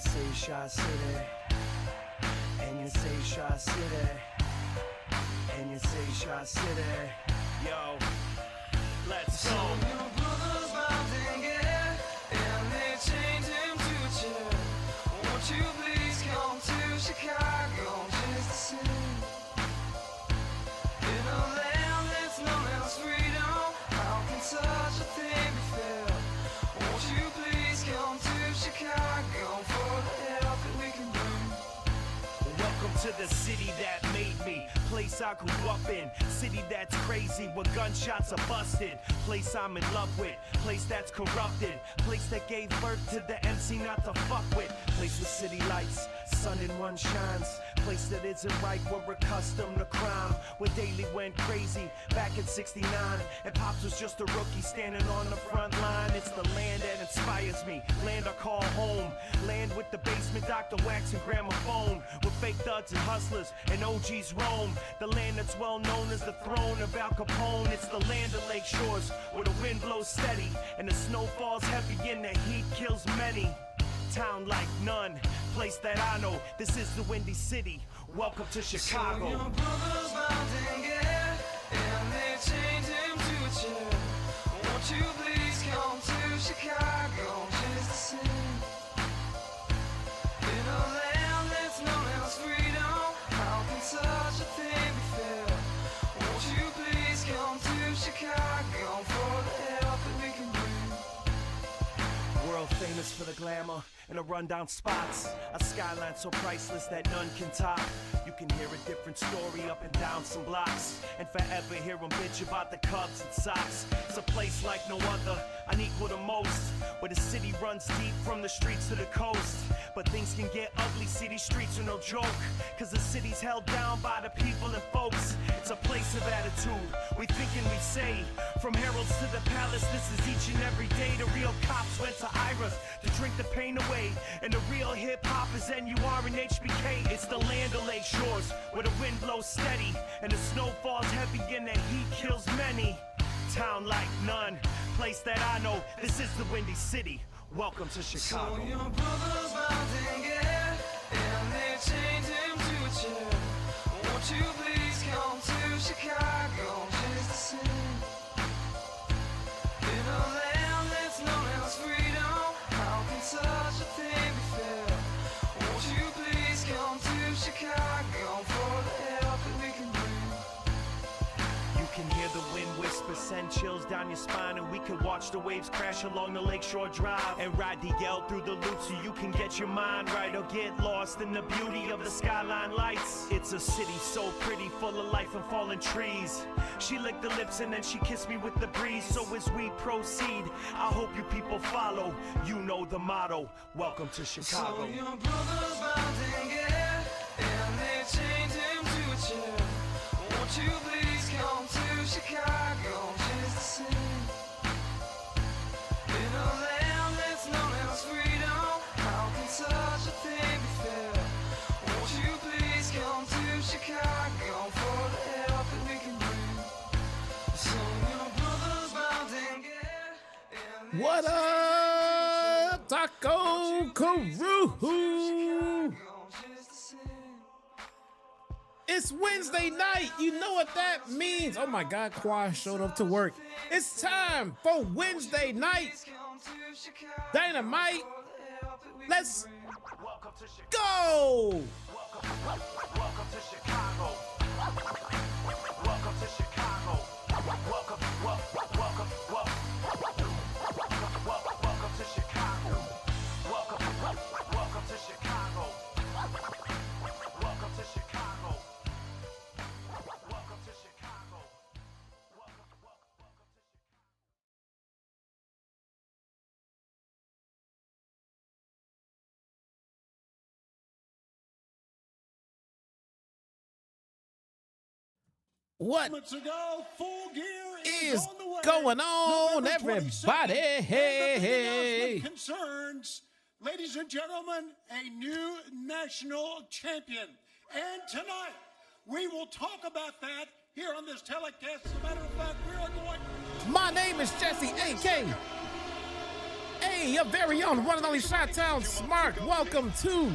say Shot City, and you say Shot City, and you say Shot City. Yo, let's go. Your brother's bounding it, and they chained him to a chair. Won't you please come to Chicago just to see? In a land that's known as freedom, how can such a thing be fair? Won't you please come to Chicago for the help that we can bring? Welcome to the city that made me, place I grew up in, city that's crazy where gunshots are busted, place I'm in love with, place that's corrupted, place that gave birth to the MC not to fuck with, place with city lights, sun in one shines, place that isn't right, we're accustomed to crime, where daily went crazy back in '69, and Pops was just a rookie standing on the front line. It's the land that inspires me, land I call home, land with the basement Dr. Wax and gramophone, where fake thugs and hustlers and OGs roam, the land that's well known as the throne of Al Capone. It's the land of Lake Shores, where the wind blows steady and the snow falls heavy and the heat kills many. Town like none, place that I know, this is the Windy City, welcome to Chicago. So your brother's bounding it, and they chained him to a chair. Won't you please come to Chicago just to see? In a land that's known as freedom, how can such a thing be fair? Won't you please come to Chicago for the help that we can bring? World famous for the glamour and the rundown spots, a skyline so priceless that none can top. You can hear a different story up and down some blocks, and forever hear them bitch about the Cubs and Sox. It's a place like no other, unequal to most, where the city runs deep from the streets to the coast. But things can get ugly, city streets are no joke, cause the city's held down by the people and folks. It's a place of attitude, we think and we say, from heralds to the palace, this is each and every day. The real cops went to Ira's to drink the pain away, and the real hip-hop is NUR and HBK. It's the land of Lake Shores, where the wind blows steady and the snow falls heavy and the heat kills many. Town like none, place that I know, this is the Windy City, welcome to Chicago. So your brother's bounding it, and they chained him to a chair. Won't you please come to Chicago just to see? In a land that's known as freedom, how can such a thing be fair? Won't you please come to Chicago for the help that we can bring? You can hear the wind whisper, send chills down your spine, and we can watch the waves crash along the Lakeshore Drive, and ride the L through the loop so you can get your mind right, or get lost in the beauty of the skyline lights. It's a city so pretty, full of life and fallen trees. She licked the lips and then she kissed me with the breeze. So as we proceed, I hope you people follow. You know the motto, welcome to Chicago. So your brother's bounding it, and they chained him to a chair. Won't you please come to Chicago just to see? In a land that's known as freedom, how can such a thing be fair? Won't you please come to Chicago for the help that we can bring? So your brother's bounding it. What up, Taco Carew? It's Wednesday night. You know what that means. Oh my God, Quad showed up to work. It's time for Wednesday night Dynamite. Let's go. Welcome to Chicago. Welcome to Chicago. Welcome to Chicago. Welcome to Chicago. Welcome to Chicago. Welcome to Chicago. Welcome to Chicago. What Ago, Full Gear is on the way. going on, November everybody? 22nd, Hey, and the big hey. announcement concerns, ladies and gentlemen, a new national champion. And tonight, we will talk about that here on this telecast. As a matter of fact, we are going. My name is Jesse, A.K. Hey, your very own one and only Chi-Town Smart. Welcome to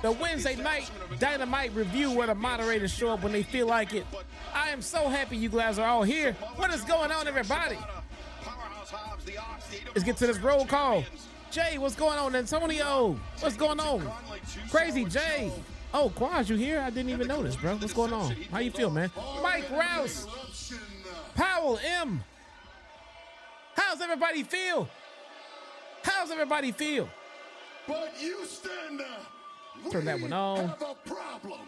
the Wednesday night Dynamite review where the moderators show up when they feel like it. I am so happy you guys are all here. What is going on, everybody? Let's get to this roll call. Jay, what's going on? Antonio, what's going on? Crazy Jay. Oh, Quaz, you here? I didn't even notice, bro. What's going on? How you feel, man? Mike Rouse. Powell M. How's everybody feel? How's everybody feel? But Houston, turn that one on. Have a problem.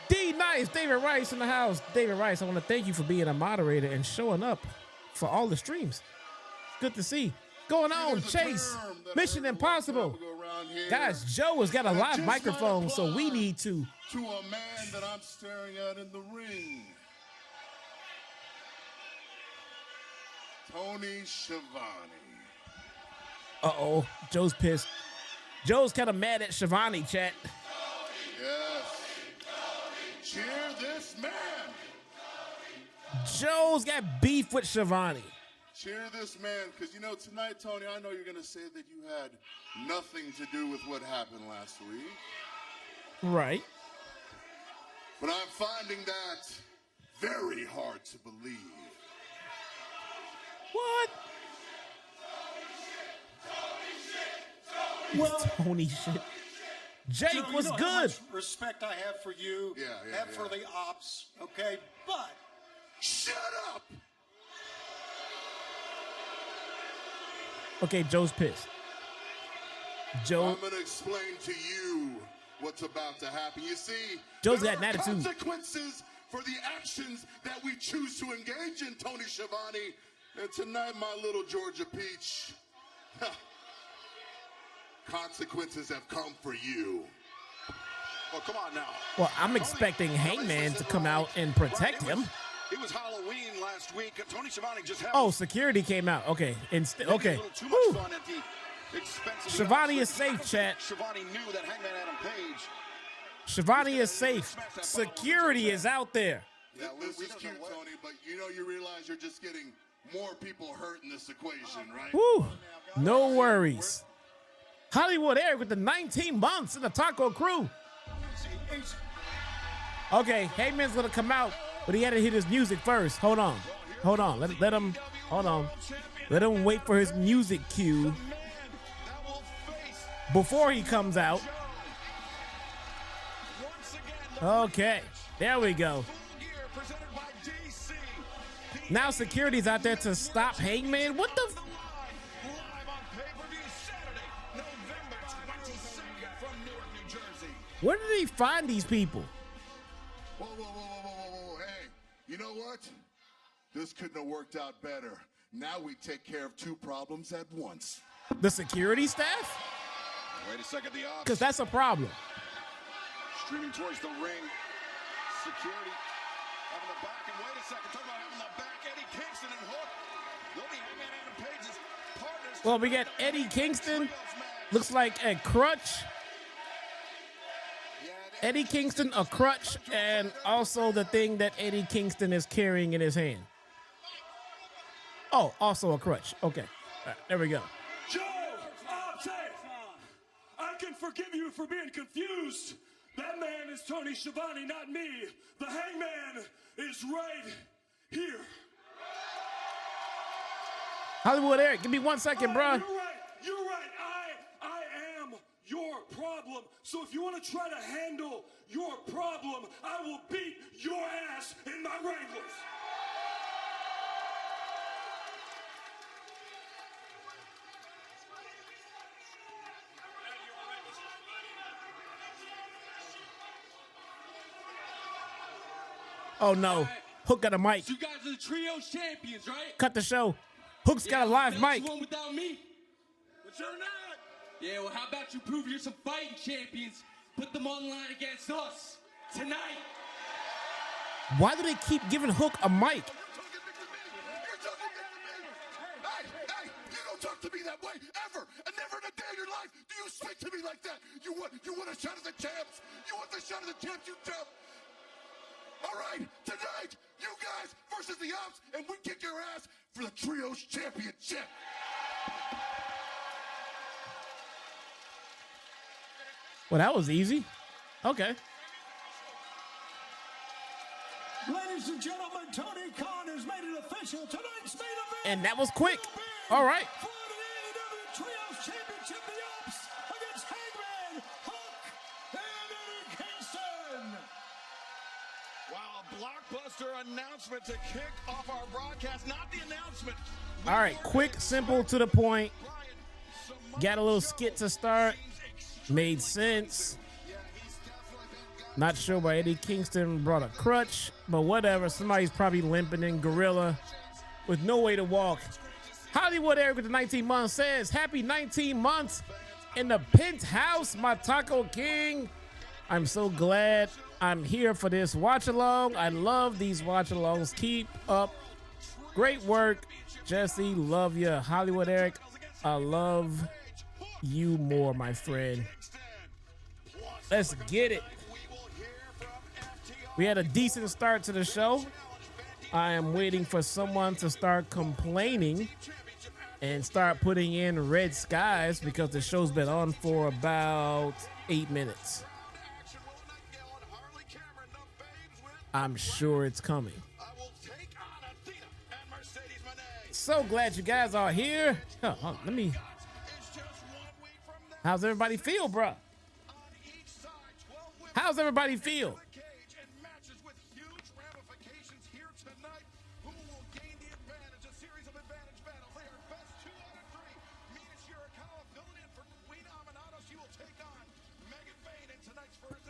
D Nice, David Rice in the house. David Rice, I want to thank you for being a moderator and showing up for all the streams. Good to see. Going on, Chase. Mission Impossible. Guys, Joe has got a live microphone, so we need to. To a man that I'm staring at in the ring. Tony Schiavone. Uh-oh, Joe's pissed. Joe's kind of mad at Shivani, chat. Yes. Cheer this man. Joe's got beef with Shivani. Cheer this man, because you know, tonight, Tony, I know you're going to say that you had nothing to do with what happened last week. Right. But I'm finding that very hard to believe. What? Tony shit. Jake, Joe, what's you know good? How much respect I have for you, Yeah. for the Opps, okay? But Shut up! Okay, Joe's pissed. Joe. I'm going to explain to you what's about to happen. You see, Joe's there got an are attitude. consequences for the actions that we choose to engage in, Tony Schiavone. And tonight, my little Georgia Peach, consequences have come for you. Well, come on now. Well, I'm expecting Hangman to come out and protect him. It was Halloween last week. Tony Schiavone just had. Oh, security came out. Okay. Okay. Too Whew. much fun at the expense of the Shivani Opps. is safe, chat. Schiavone knew that Hangman Adam Page. Shivani is safe. Security is out there. Yeah, this is cute, Tony, but you realize you're just getting more people hurt in this equation, right? Woo. No worries. Hollywood Eric with the 19 months in the Taco Crew. Okay, Heyman's gonna come out, but he had to hit his music first. Hold on. Let him. Hold on. Let him wait for his music cue before he comes out. Okay, there we go. Now security's out there to stop Hangman. What the? Where did he find these people? Whoa. Hey, you know what? This couldn't have worked out better. Now we take care of two problems at once. The security staff? Wait a second, the Opps. Because that's a problem. Streaming towards the ring. Security having the back, and wait a second, talk about having the back. Eddie Kingston and Hook. They'll be Hangman Adam Page's partners. Well, we got Eddie Kingston. Looks like a crutch. Eddie Kingston, a crutch, and also the thing that Eddie Kingston is carrying in his hand. Oh, also a crutch. Okay. All right, there we go. Joe, I can forgive you for being confused. That man is Tony Schiavone, not me. The Hangman is right here. Hollywood Eric, give me 1 second, bro. You're right. I am your problem. So if you want to try to handle your problem, I will beat your ass in my Wranglers. Oh, no. Hook got a mic. You guys are the trios champions, right? Cut the show. Hook's got a live mic. You won without me. But you're not. Yeah, well, how about you prove you're some fighting champions? Put them on the line against us tonight. Why do they keep giving Hook a mic? You're talking to me. Hey, you don't talk to me that way ever, and never in a day in your life do you speak to me like that. You want a shot at the champs? You want the shot at the champs, you champ? All right, tonight, you guys versus the Opps, and we kick your ass for the Trios Championship. Well, that was easy. Okay. Ladies and gentlemen, Tony Khan has made it official. Tonight's main event. And that was quick. All right. For the AEW Trios Championship, the Opps against Hangman, Hook, and Eddie Kingston. Wow, a blockbuster announcement to kick off our broadcast. Not the announcement. All right, quick, simple, to the point. Got a little skit to start. Made sense. Not sure why Eddie Kingston brought a crutch, but whatever. Somebody's probably limping in gorilla with no way to walk. Hollywood Eric with the 19 months says, happy 19 months in the penthouse, my Taco King. I'm so glad I'm here for this watch along. I love these watch alongs. Keep up. Great work, Jesse. Love you. Hollywood Eric, I love you more, my friend. Let's get it. We had a decent start to the show. I am waiting for someone to start complaining and start putting in red skies because the show's been on for about 8 minutes. I'm sure it's coming. So glad you guys are here. Let me. How's everybody feel, bruh? How's everybody feel?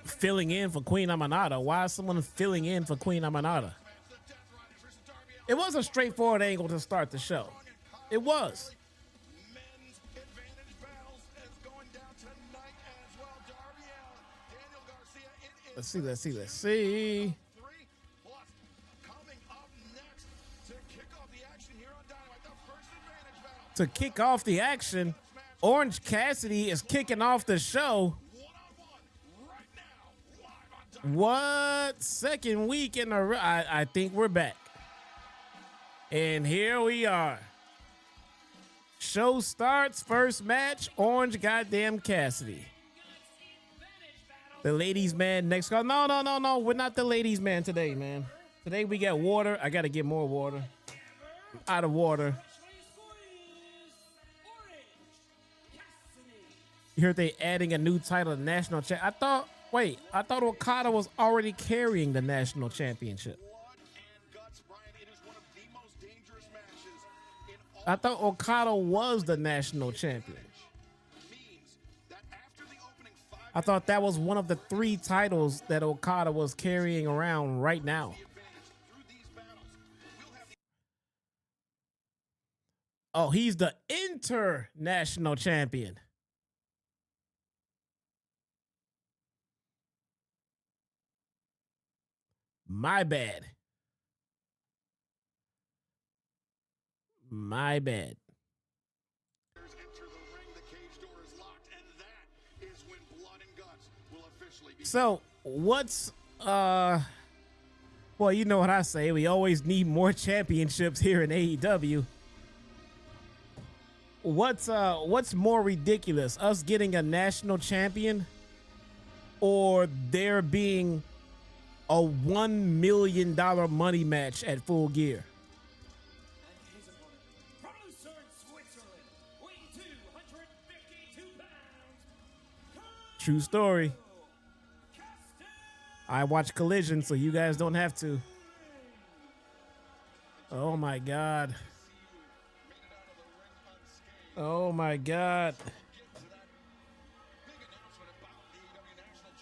Filling in for Queen Aminata. Why is someone filling in for Queen Aminata? It was a straightforward angle to start the show. It was. Let's see. To kick off the action, Orange Cassidy is kicking off the show. What? Second week in a row. I think we're back. And here we are. Show starts, first match, Orange goddamn Cassidy. The ladies man next call. No. We're not the ladies man today, man. Today we got water. I got to get more water. I'm out of water. You heard they adding a new title, national champ. I thought Okada was already carrying the national championship. I thought Okada was the national champion. I thought that was one of the 3 titles that Okada was carrying around right now. Oh, he's the international champion. My bad. So what's well, you know what I say. We always need more championships here in AEW. What's more ridiculous? Us getting a national champion or there being a $1 million money match at Full Gear? True story. I watch Collision, so you guys don't have to. Oh my God. Oh my God.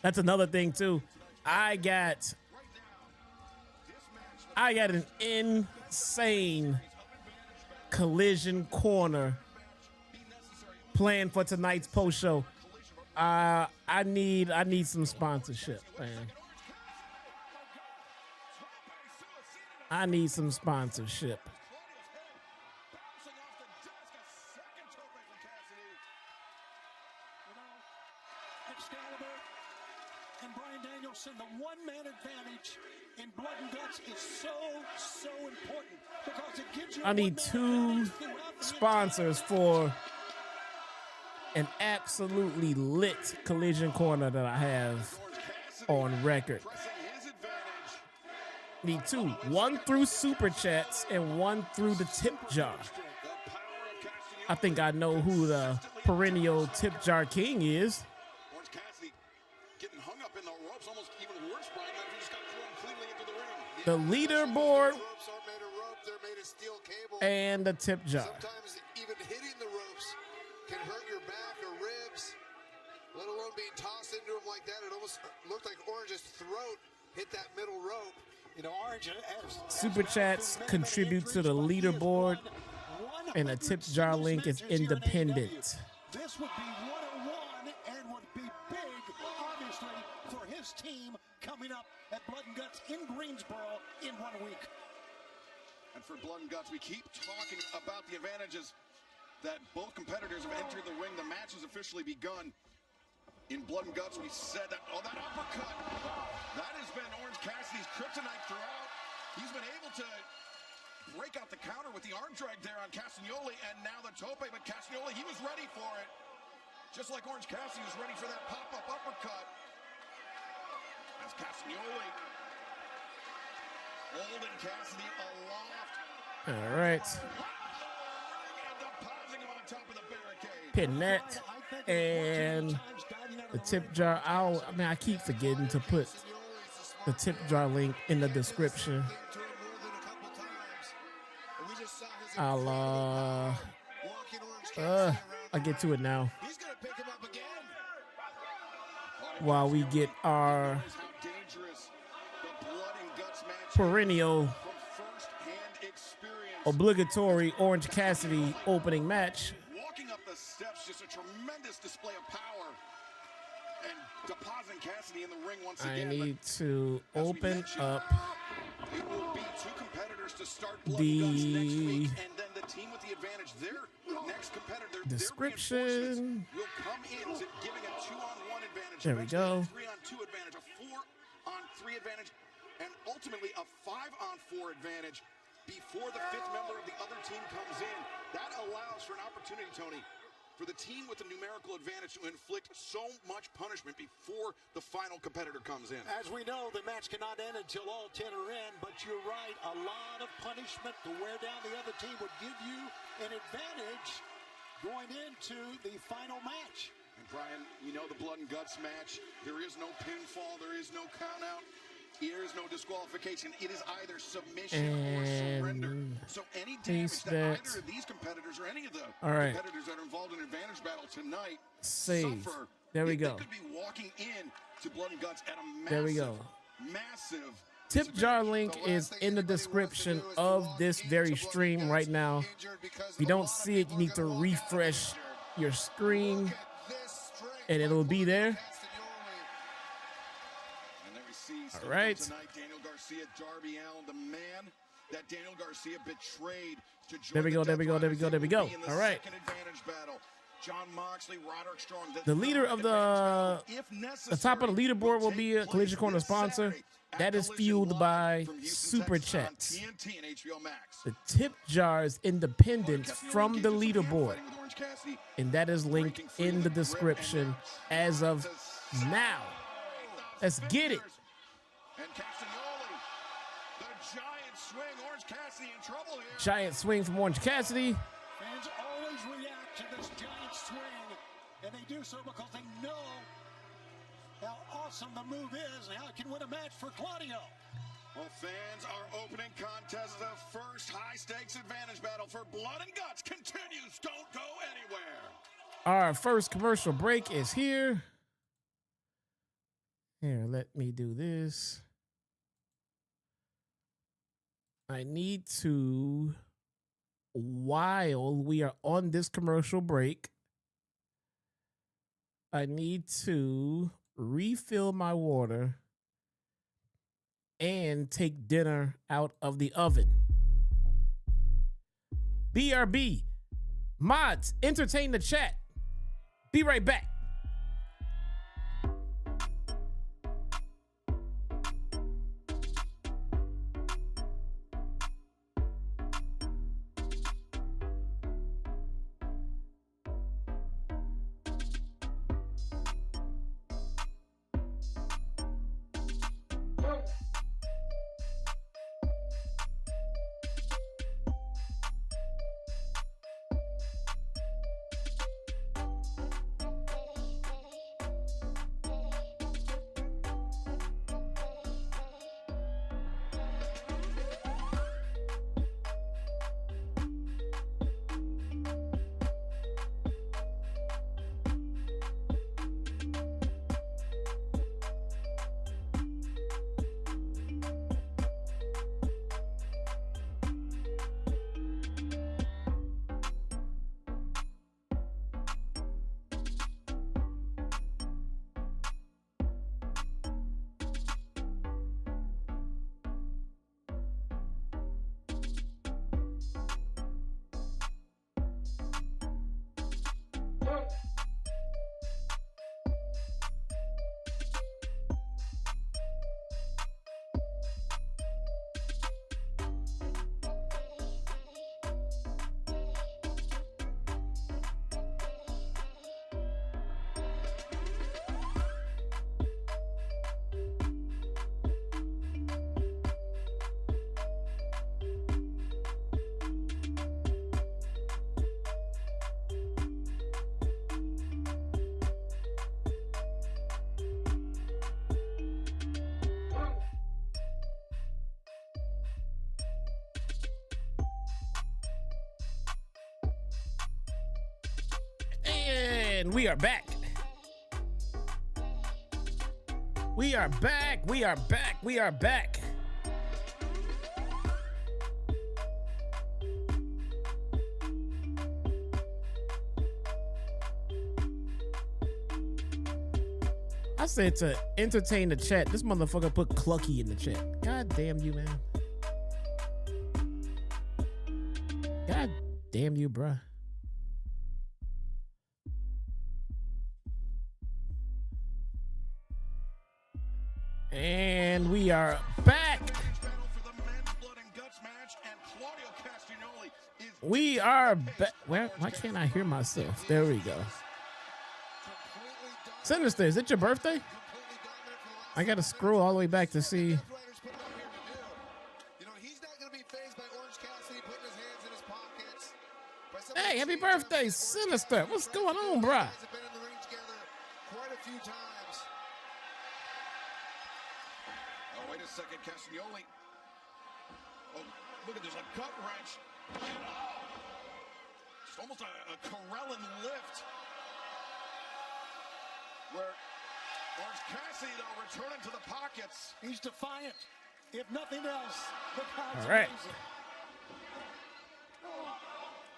That's another thing too. I got an insane Collision corner planned for tonight's post show. I need some sponsorship, man. I need some sponsorship. The one-man advantage in blood and guts is so important because it gives you. I need 2 sponsors for an absolutely lit Collision Corner that I have on record. Need two. One through Super Chats and one through the tip jar. I think I know who the perennial tip jar king is. Orange Cassidy getting hung up in the ropes, almost even worse, Brian, than if he just got thrown cleanly into the ring. The leaderboard Ropes aren't made of rope, they're made of steel cable. and the tip jar. Sometimes even hitting the ropes can hurt your back or ribs, let alone being tossed into them like that. It almost looked like Orange's throat hit that middle rope. You know, Orange Super Chats contribute to the leaderboard, and a tip jar link is independent. This would be 101 and would be big, obviously, for his team coming up at Blood and Guts in Greensboro in 1 week. And for Blood and Guts, we keep talking about the advantages that both competitors have entered the ring. The match has officially begun. In Blood and Guts, we said that, oh, that uppercut, that has been Orange Cassidy's kryptonite throughout. He's been able to break out the counter with the arm drag there on Castagnoli, and now the tope, but Castagnoli, he was ready for it. Just like Orange Cassidy was ready for that pop-up uppercut. As Castagnoli holding Cassidy aloft. All right. And depositing him on top of the barricade. Pinette and the tip jar. I keep forgetting to put the tip jar link in the description. I'll get to it now. While we get our perennial obligatory Orange Cassidy opening match. Walking up the steps, just a tremendous display of power. And depositing Cassidy in the ring once again. I need to open up it will be two competitors to start Blood and Guts next week, and then the team with the advantage, their next competitor, description. will come in to giving a 2-on-1 advantage. There we go. A 3-on-2 advantage, a 4-on-3 advantage, and ultimately a 5-on-4 advantage before the 5th member of the other team comes in. That allows for an opportunity, Tony, for the team with the numerical advantage to inflict so much punishment before the final competitor comes in. As we know, the match cannot end until all 10 are in, but you're right, a lot of punishment to wear down the other team would give you an advantage going into the final match. And Brian, you know the Blood and Guts match, there is no pinfall, there is no count out. There is no disqualification. It is either submission or surrender. So any damage that either of these competitors or any of the competitors that are involved in an advantage battle tonight suffer, there we go. They could be walking in to Blood and Guts at a massive, there we go. Massive tip jar link is in the description of this very stream right now. If you don't see it, you need to refresh your screen and it'll be there. All right. Tonight, Daniel Garcia, Darby Allin, the man that Daniel Garcia betrayed to join there we go, there we go, there we go, there we go. All right. John Moxley, Roderick Strong. The leader of the top of the leaderboard will be a Collision Corner sponsor. That is fueled by Super Chats. The tip jar is independent from the leaderboard, and that is linked in the description as of now. Let's get it. And Castagnoli, the giant swing. Orange Cassidy in trouble here. Giant swing from Orange Cassidy. Fans always react to this giant swing, and they do so because they know how awesome the move is and how it can win a match for Claudio. Well, fans, our opening contest, the first high-stakes advantage battle for Blood and Guts continues. Don't go anywhere. Our first commercial break is here. Here, let me do this. I need to, while we are on this commercial break, I need to refill my water and take dinner out of the oven. BRB, mods, entertain the chat. Be right back. And we are back. We are back. We are back. We are back. I said to entertain the chat. This motherfucker put Clucky in the chat. God damn you, man. God damn you, bruh. And we are back. We are back. Why can't I hear myself? There we go. Sinister, is it your birthday? I gotta scroll all the way back to see. You know, he's not gonna be fazed by Orange Cassidy putting his hands in his pockets. Hey, happy birthday, Sinister. What's going on, bruh? Guys have been in the ring together quite a few times. Oh, wait a second, Castagnoli. Oh, look at this, a gut wrench. It's almost a Corellan lift. Where Orange Cassidy, though, returning to the pockets. He's defiant. If nothing else, the crowd's All right. amazing.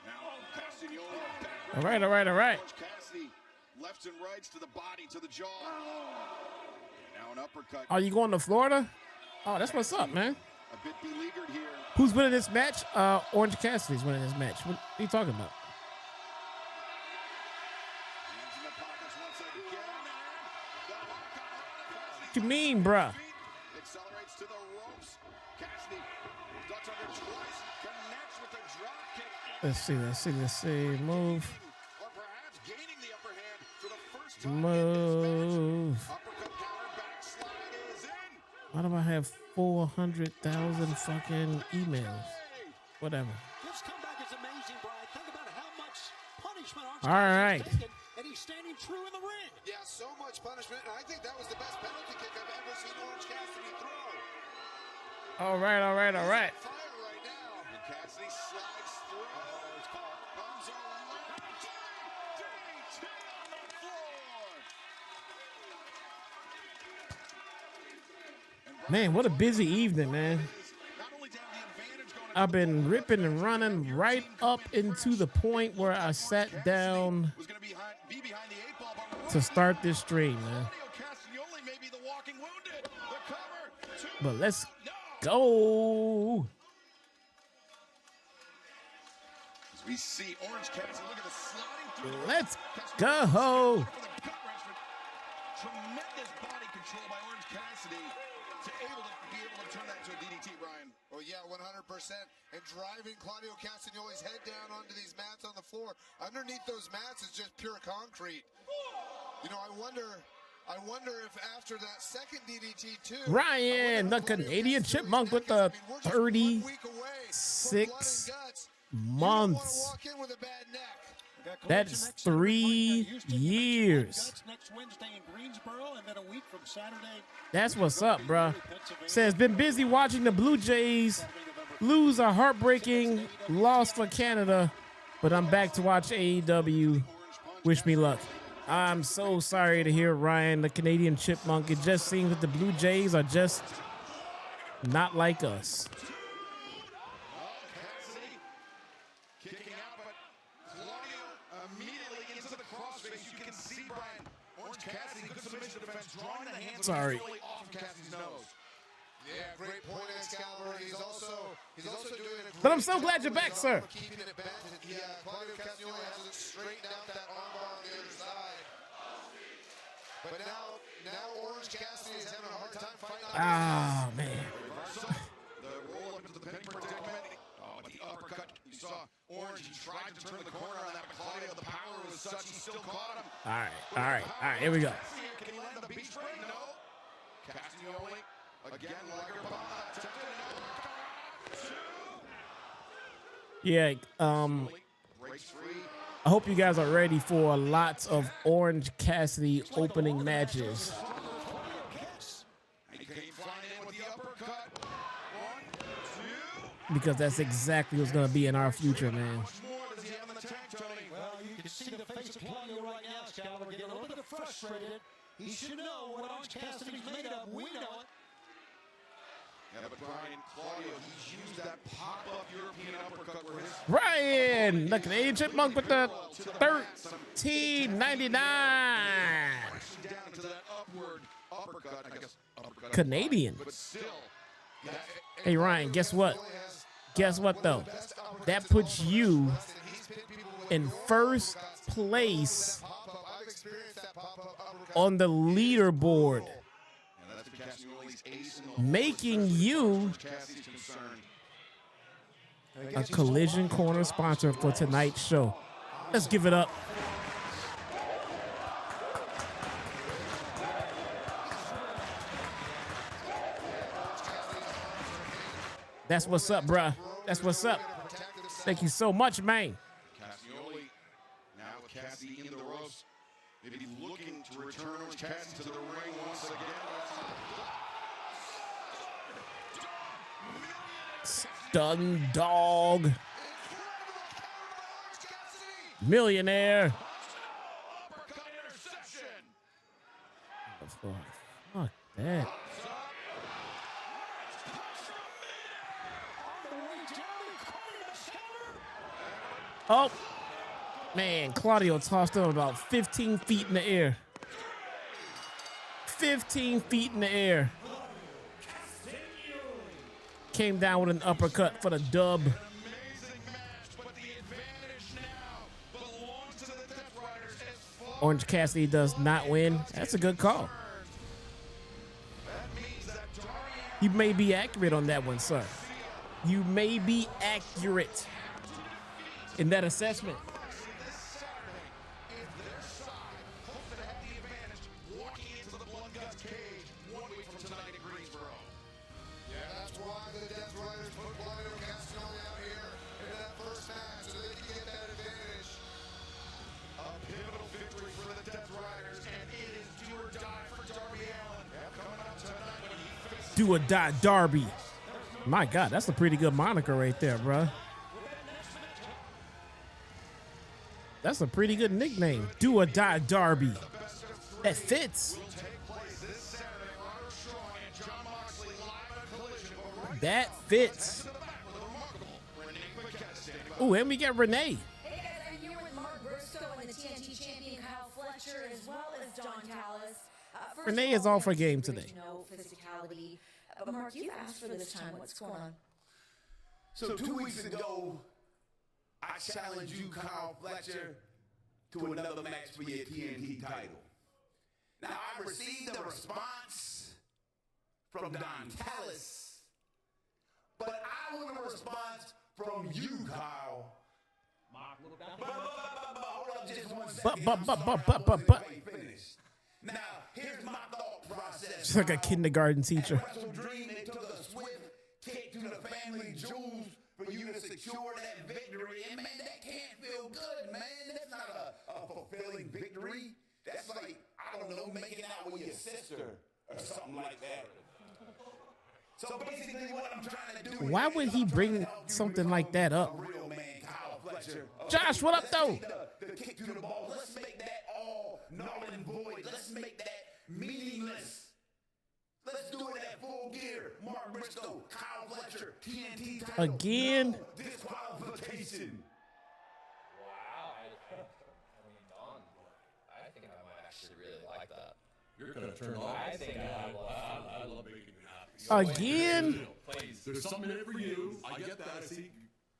Now, Castagnoli back. All right, all right, all right. Orange Cassidy, lefts and rights to the body, to the jaw. Now an uppercut. Are you going to Florida? Oh, that's what's up, man. A bit beleaguered here. Who's winning this match? Orange Cassidy's winning this match. What are you talking about? Hands in the pockets once again. The hook on What you mean, bruh? accelerates to the ropes. Cassidy ducks under twice, connects with the drop kick. Let's see, let's see, let's see. Move. Or perhaps gaining the upper hand for the first time. Move. Uppercut counter backslide is in. Why do I have 400,000 fucking emails? Whatever. This comeback is amazing, Brian. Think about how much punishment Orange All Cassidy's right. taken, and he's standing true in the ring. Yeah, so much punishment, and I think that was the best penalty kick I've ever seen Orange Cassidy throw. All right, all right, all right. Fire right now. And Cassidy slides through. It's caught. Comes around. DDT on the floor. Man, what a busy evening, man. Not only to have the advantage going I've been ripping and running right up into the point where I sat down was going to be behind the eight ball, but to start this stream, man. Castagnoli may be the walking wounded. The cover. Two. But let's No. go. As we see Orange Cassidy, look at the sliding through. Let's Castagnoli go. for the gut wrench, but tremendous body control by Orange Cassidy to be able to turn that into a DDT, Brian. Oh, yeah, 100%. And driving Claudio Castagnoli's head down onto these mats on the floor. Underneath those mats is just pure concrete. You know, I wonder if after that second DDT too. Ryan, the Canadian Chipmunk with the 36 months. Walk in with a bad neck. That's 3 years. Next Wednesday in Greensboro, and then a week from Saturday. That's what's up, bruh. Says, been busy watching the Blue Jays lose a heartbreaking loss for Canada, but I'm back to watch AEW. Wish me luck. I'm so sorry to hear, Ryan, the Canadian Chipmunk. It just seems that the Blue Jays are just not like us. Cassidy kicking out, but Claudio immediately into the crossface. You can see Brian. Orange Cassidy, good submission defense, drawing the hands Sorry. of off of Cassidy's nose. Yeah, great point, Excalibur. He's also doing a But I'm so glad you're back, sir. keeping it bent. Yeah, Claudio Castagnoli has it straightened out that armbar on the other side. But now Orange Cassidy is having a hard time fighting out. Ah, man. The roll up into the pin predicament. Oh, but the uppercut. You saw Orange. He tried to turn the corner on that, but Claudio, the power was such, he still caught him. All right, all right, all right. Here we go. Can he land the beach break? No. Castagnoli again, Legger bomb. Yeah, Breaks free. I hope you guys are ready for lots of Orange Cassidy opening matches. And he came flying in with the uppercut. 1, 2. Because that's exactly what's going to be in our future, man. Much more does he have in the tank, Tony? Well, you can see the face of Claudio right now, Excalibur getting a little bit frustrated. He should know what Orange Cassidy's made of. We know it. Yeah, but Brian, Claudio, he's used that pop-up European uppercut where his Ryan, the Canadian Chipmunk with the 13.99. down to that upward uppercut, I guess. Uppercut Canadian. But still, Hey, Ryan, guess what? Guess what, though? That puts you in first place on the leaderboard, making you a Collision Corner sponsor for tonight's show. Let's give it up. That's what's up, bruh. That's what's up. Thank you so much, man. Castagnoli, now with Cassidy in the ropes, maybe looking to return Cassidy to the ring once again. Stun dog. Millionaire. Uppercut interception. Fuck that. Oh, man, Claudio tossed him about 15 feet in the air. 15 feet in the air. Came down with an uppercut for the dub. Amazing match, but the advantage now belongs to the Death Riders as far Orange Cassidy does not win. That's a good call. that means that Darby You may be accurate on that one, sir. You may be accurate in that assessment. this Saturday, if their side hopes to have the advantage walking into the Blood Guts cage 1 week from tonight in Greensboro. Yeah, that's why the Death Riders put Claudio Castagnoli out here in that first match so they can get that advantage. A pivotal victory for the Death Riders, and it is do or die for Darby Allin. Coming up tonight when he faces Do or die Darby. My God, that's a pretty good moniker right there, bruh. That's a pretty good nickname. Do or die Darby. That fits. take place this Saturday. Robert Strong and John Moxley live at Collision. But right That fits. to the back with a remarkable Renee Paquette standing by. Oh, and we got Renee. Hey guys, I'm here with Mark Briscoe and the TNT champion Kyle Fletcher, as well as Don Callis. First Renee of is all, off her game there's today. No physicality. But Mark, you asked for this time. What's going on? So 2 weeks ago, I challenged you, Kyle Fletcher, to another match for your TNT title. Now, I received a response from Don Callis, but I want a response from you, Kyle. Hold up just 1 second. But. Finish. Now, here's my thought process. She's like a Kyle. kindergarten teacher. At Wrestle Dream, they took a swift kick to the family jewels for you to secure that victory. And man, that can't feel good, man. That's not a fulfilling victory. That's like, I don't know, making out with your sister or something like that. So basically what I'm trying to do Why would he bring something like that up? a real man, Kyle Fletcher. Josh, what up, though? The kick to the ball. Let's make that all null and void. Let's make that meaningless. Let's do it at full gear. Mark Briscoe, Kyle Fletcher, TNT title. Again? No disqualification. Wow, I mean, Don, I think I might actually really like that. You're gonna turn on. I think I will. I love making you happy. Again? Please. There's something in it for you. I get that. I see.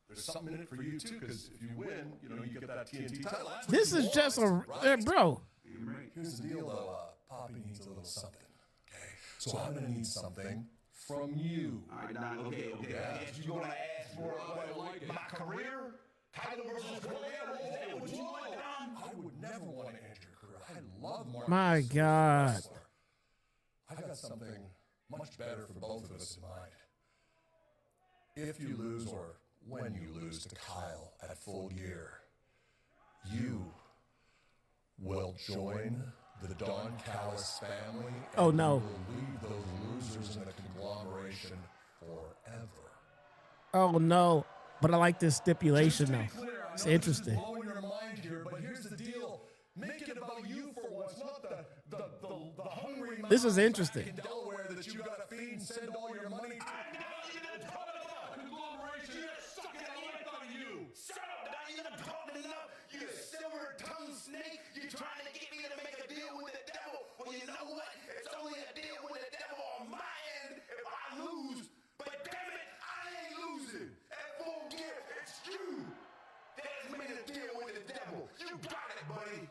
There's something in it for you too, because if you win, you get that TNT title. That's what This you is want, just a right? bro. Here's the deal, though. Poppy needs a little something. Okay, so I'm gonna need something from you. All right, Don, okay. You're going to ask for my career? Title versus career? Is that what you want, Don? I would never want to end your career. I love Mark. My as a God. wrestler. I've got something much better for both of us in mind. If you lose, or when you lose to Kyle at Full Gear, you will join the Don Callis family. And Oh, no. you will leave those losers in a conglomeration forever. Oh, no. But I like this stipulation, though. It's interesting. Blowing your mind here, but here's the deal. Make it about you, the hungry This is moms interesting. back in Delaware that you gotta feed and send all your money. Conglomeration, you're sucking the life out of you. Shut up, now you're not talking enough. You silver-tongued snake. You're trying to get me to make a deal with the devil. Well, you know what? It's only a deal with the devil on my end if I lose. But damn it, I ain't losing. At Full Gear, it's you that's made a deal with the devil. You got it, buddy.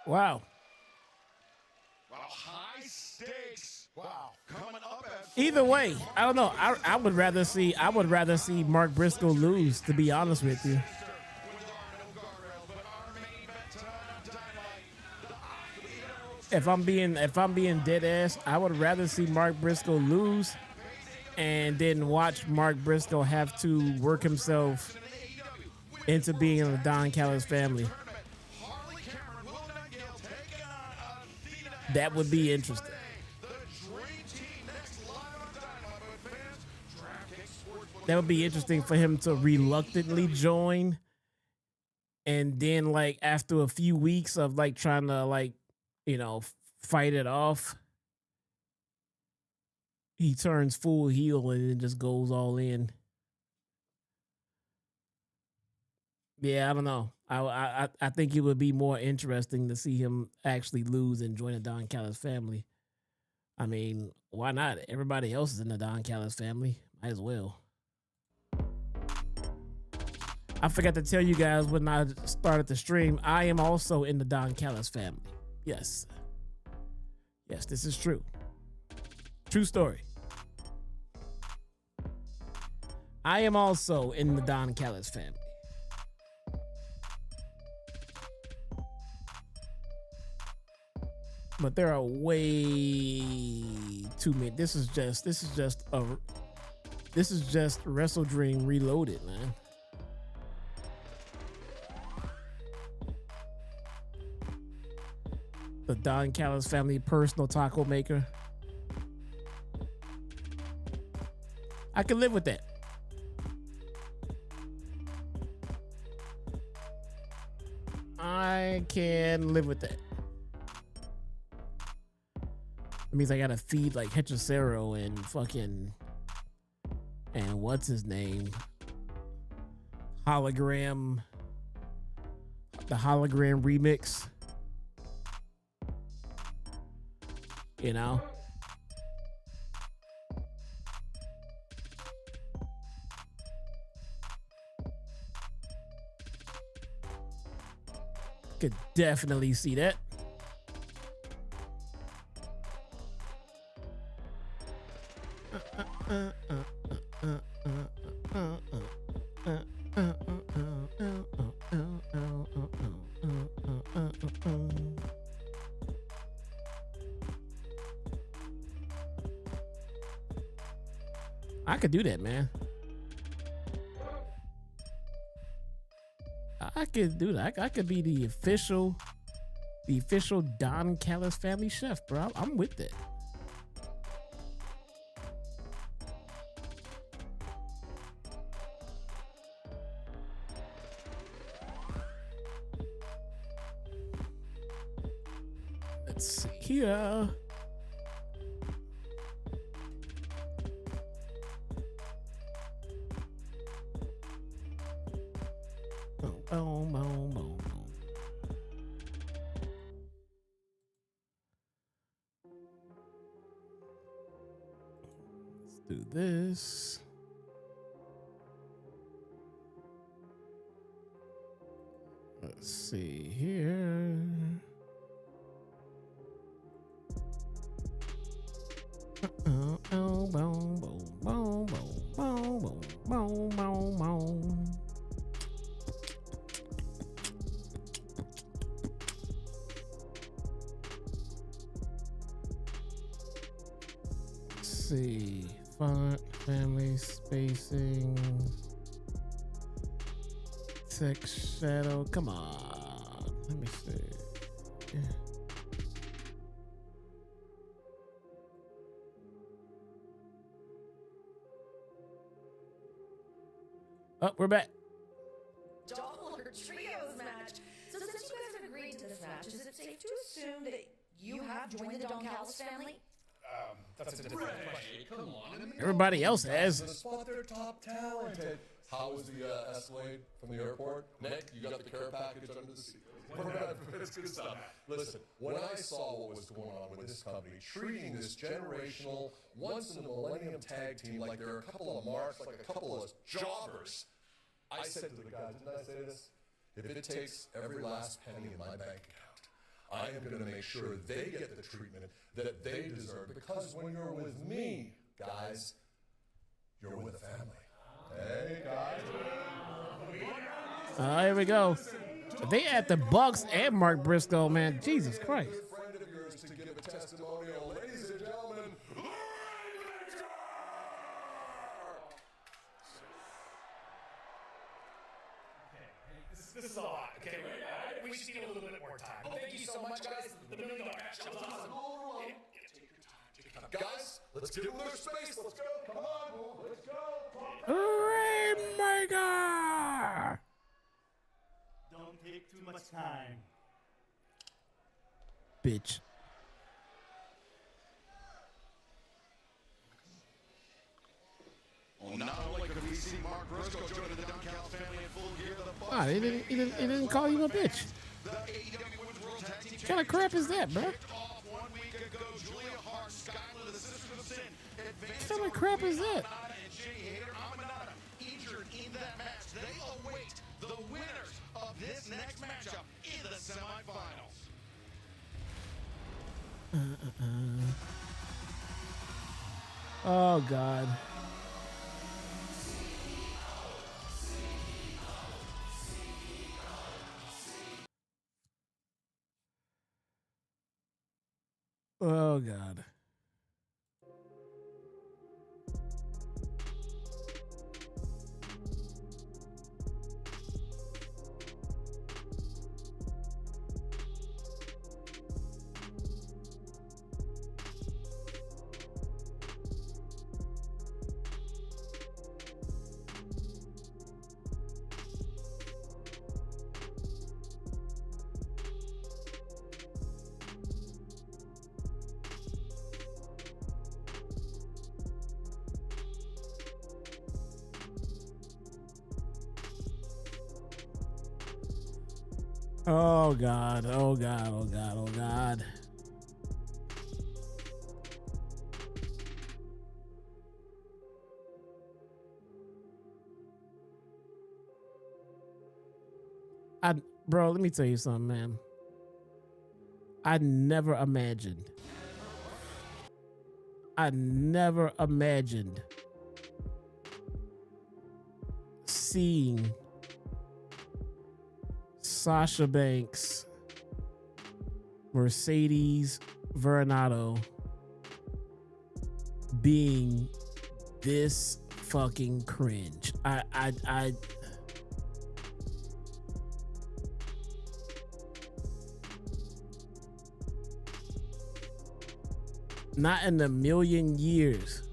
Wow. Well, high stakes. Wow. Coming up at Either way, I don't know. I would rather see Mark Briscoe lose, to be honest with you. If I'm being dead ass, I would rather see Mark Briscoe lose and then watch Mark Briscoe have to work himself into being in the Don Callis family. That would be interesting. That would be interesting for him to reluctantly join, and then like after a few weeks of like trying to like, you know, fight it off, he turns full heel and then just goes all in. Yeah, I don't know. I think it would be more interesting to see him actually lose and join the Don Callis family. I mean, why not? Everybody else is in the Don Callis family. Might as well. I forgot to tell you guys when I started the stream, I am also in the Don Callis family. Yes. Yes, this is true. True story. I am also in the Don Callis family. But there are way too many. This is just Wrestle Dream Reloaded, man. The Don Callis family personal taco maker. I can live with that. I can live with that. It means I gotta feed like Hechicero and fucking, and what's his name? Hologram. The Hologram remix. You know? Could definitely see that. I could do that, man. I could do that. I could be the official Don Callis family chef, bro. I'm with that. Let's see here. Boom, boom, boom, boom. Let's do this. Let's see here. Boom, boom, boom, boom, boom, boom, boom, boom, boom. See, font, family, spacing, text, shadow. Come on, let me see. Oh, we're back. Dollar Trios match. So since you guys have agreed to this match, match. Is it safe to assume that you have joined the Don Callis family? That's a different question. Come on. Everybody else has. The spot their top talent. How was the Escalade from the airport? Nick, you got the care package under the seat. It's good stuff. Listen, when I saw what was going on with this company, treating this generational, once-in-a-millennium tag team like they're a couple of marks, like a couple of jobbers, I said to the guys, didn't I say this? If it takes every last penny in my bank account, I am going to make sure they get the treatment that they deserve, because when you're with me, guys, you're with a family. Hey, guys. Here we go. They at the Bucks and Mark Briscoe, man. Jesus Christ. Good friend of yours to give a testimonial, ladies and gentlemen. This is a lot. Okay, we just need a little bit more time. Thank you so much, guys. The $1 million match was awesome. Take your time. Guys, let's give them their space. Let's go. Come on. Let's go. Rainmaker! Don't take too much time. Bitch. Well, not only could we see Mark Briscoe joining the Don Callis family in full gear, the Ah, he didn't call you a bitch. The AEW Women's World Tag Team What kind of crap is that, bro? kicked off 1 week ago. Julia Hart, Skyler, the Sisters of Sin, advanced What kind of crap is that? Aminata and Jay Hader. Aminata injured in that match. They await the winners of this next matchup in the semifinals. Oh, God. Oh, God. Oh, God. Oh, God. Oh, God. Oh, God. Bro, let me tell you something, man. I never imagined seeing Sasha Banks, Mercedes Moné being this fucking cringe. Not in a million years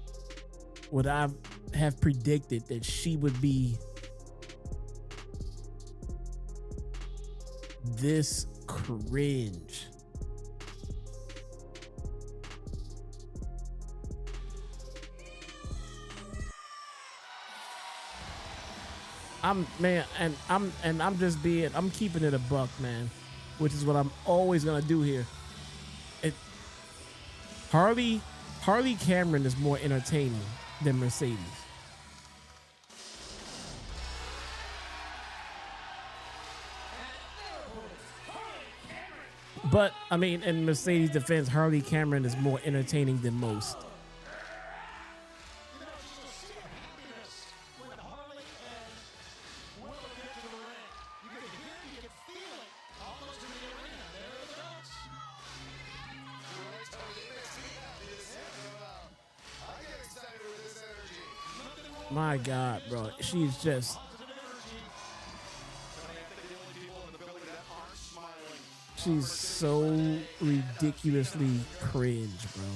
would I have predicted that she would be this cringe. I'm keeping it a buck, man, which is what I'm always gonna do here. Harley Cameron is more entertaining than Mercedes. But I mean, in Mercedes' defense, Harley Cameron is more entertaining than most. My God, bro, she's just. She's so ridiculously cringe, bro.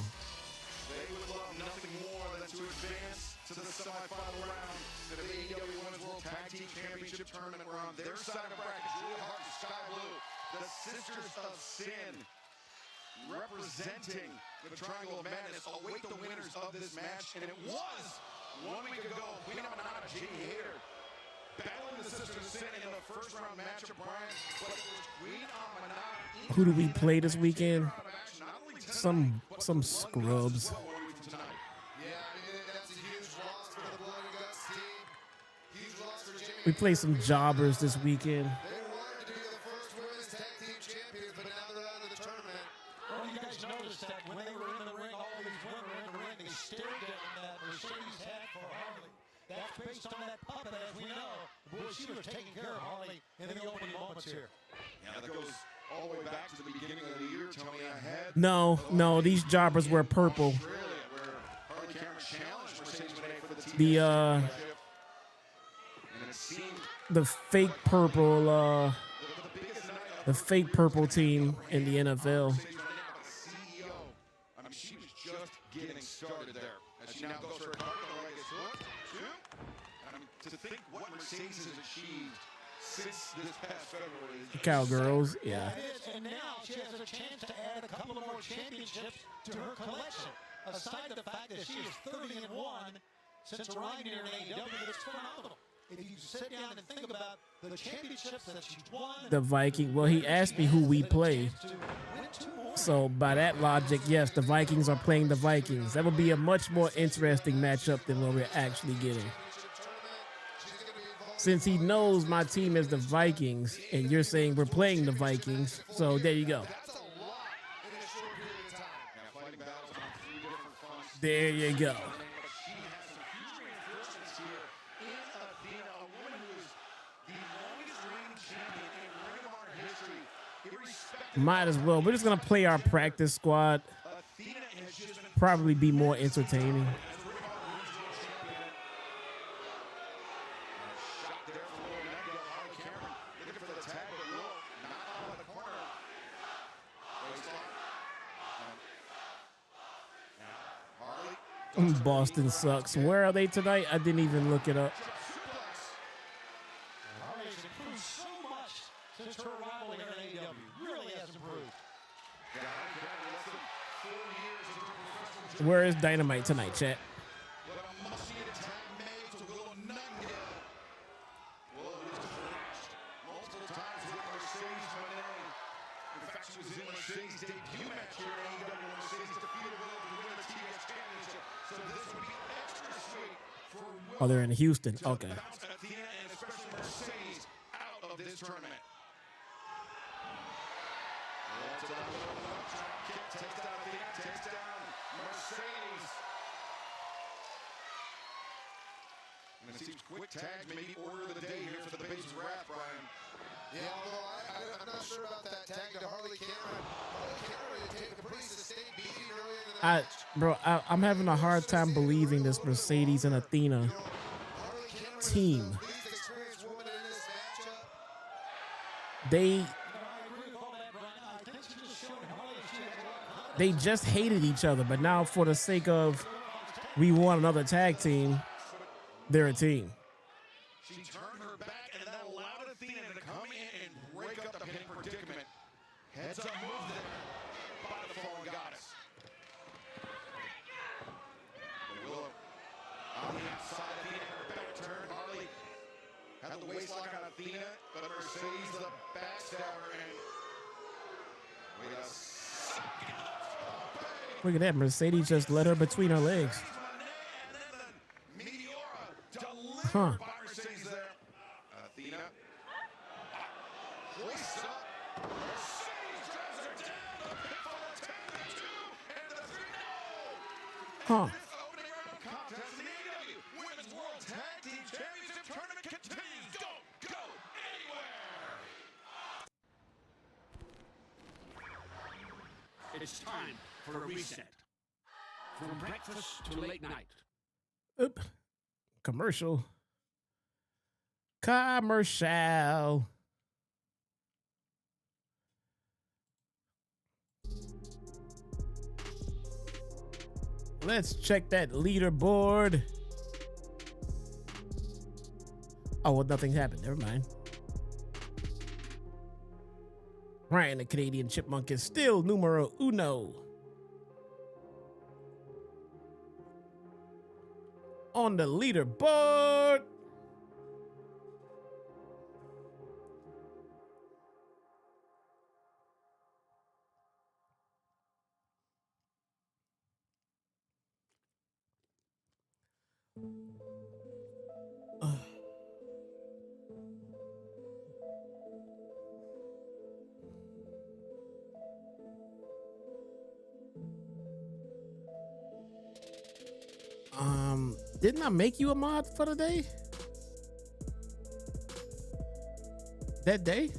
They would love nothing more than to advance to the semifinal round of the AEW Women's World Tag Team Championship Tournament. We're on their side of the bracket. Julia Hart, Sky Blue, the Sisters of Sin, representing the Triangle of Madness, await the winners of this match. And it was 1 week ago, Queen Aminata, Jamie Hayter, battling the Sisters of Sin in the first round matchup, Brian. But it was Queen Aminata. Who do we play this weekend? Some scrubs. Yeah, I mean, that's a huge loss for the Blood and Guts team. Huge loss for Jamie. We play some jobbers this weekend. They wanted to be the first women's tag team champions, but now they're out of the tournament. Well, you guys noticed that when they were in the ring, all these women were in the ring, they stared at that Mercedes hat for Harley. That's based on that puppet, as we know. Boy, she was taking care of Harley in the opening moments here. Yeah, that goes all the way back to the beginning of the year, Tony. I had No, these jobbers were purple. Australia, where Harley Cameron challenged Mercedes Moné for the TV The championship. And it seemed the fake purple the biggest night of the fake purple team in the NFL. Mercedes Moné, the CEO. I mean, she was just getting started there. As she now goes for a target, the leg is hooked. Two. I mean, to think what Mercedes has achieved since this past February is Cowgirls, yeah. It is, and now she has a chance to add a couple of more championships to her collection. Aside the fact that she is 30-1 since arriving here in AEW, it's phenomenal. If you sit down and think about the championships that she's won, The Viking. Well, he asked me who we play. So by that logic, yes, the Vikings are playing the Vikings. That would be a much more interesting matchup than what we're actually getting. Since he knows my team is the Vikings, and you're saying we're playing the Vikings, so there you go. That's a lot in a short period of time. now fighting battles on 3 different fronts. There you go. But she has some huge reinforcements here in Athena, a woman who is the longest reigning champion in Ring of Honor history. Irrespective Might as well. We're just gonna play our practice squad. Athena has just been Probably be more entertaining. as Ring of Honor Women's World Champion. Shot there for Willow Nightingale Harley Cameron, looking for the tag, but Willow not out of the corner. Waistlock. Now Harley. Boston sucks. Where are they tonight? I didn't even look it up. Suplex. Harley has improved so much since her arrival here in AEW. Really has improved. Yeah, Harley Cameron less than 4 years into her professional Where is Dynamite tonight, chat? What a must-see attack made to Willow Nightingale. Willow was clashed multiple times with Mercedes Moné. In fact, she was in Mercedes' debut match here in AEW when Mercedes defeated Willow to win the TBS Championship. So this would be extra sweet for Willow. Oh, they're in Houston. to Okay. bounce Athena and especially Mercedes out of this tournament. Well, to the Willow drop kick, takes down Athena, takes down Mercedes. And it seems quick tags may be order of the day here for the Bases Wrath, Brian. Yeah, although I'm not sure about that tag to Harley Cameron. Harley Cameron had taken a pretty sustained beating earlier in the match. I'm having a hard time believing this Mercedes and Athena Harley Cameron is team. the least experienced woman in this matchup. They I agree with all that, Brian. I think she just showed Harley she has a lot of confidence. they just hated each other, but now for the sake of we want another tag team, they're a team. She turned her back, and that allowed Athena to come in and break up the pin predicament. Heads up move there by the fallen goddess. Willow on the outside, Athena in her back turn. Harley had the waistlock on Athena, but Mercedes the backstabber, and with a second. Look at that. Mercedes just let her between her legs. And then the Meteora delivered Huh. by Mercedes there. Athena hoists up. Mercedes drives her down. The pitfall attack, the 2 and the 3. Huh. This opening round contest in the AEW Women's World Tag Team Championship Tournament continues. Don't go anywhere. It's time for a reset. From breakfast to late night. Oop. Commercial. Commercial. Let's check that leaderboard. Oh, well, nothing happened. Never mind. Ryan, the Canadian Chipmunk, is still numero uno on the leaderboard. Didn't I make you a mod for the day? That day?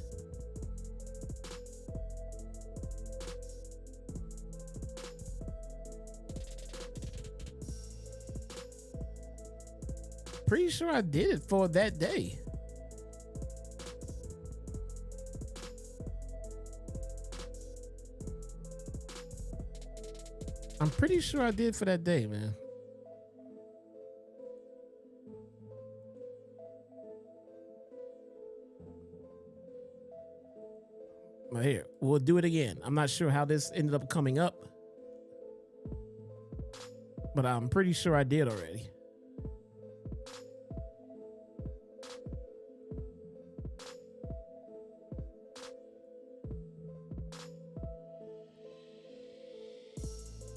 Pretty sure I did it for that day. I'm pretty sure I did for that day, man. Right here, we'll do it again. I'm not sure how this ended up coming up, but I'm pretty sure I did already.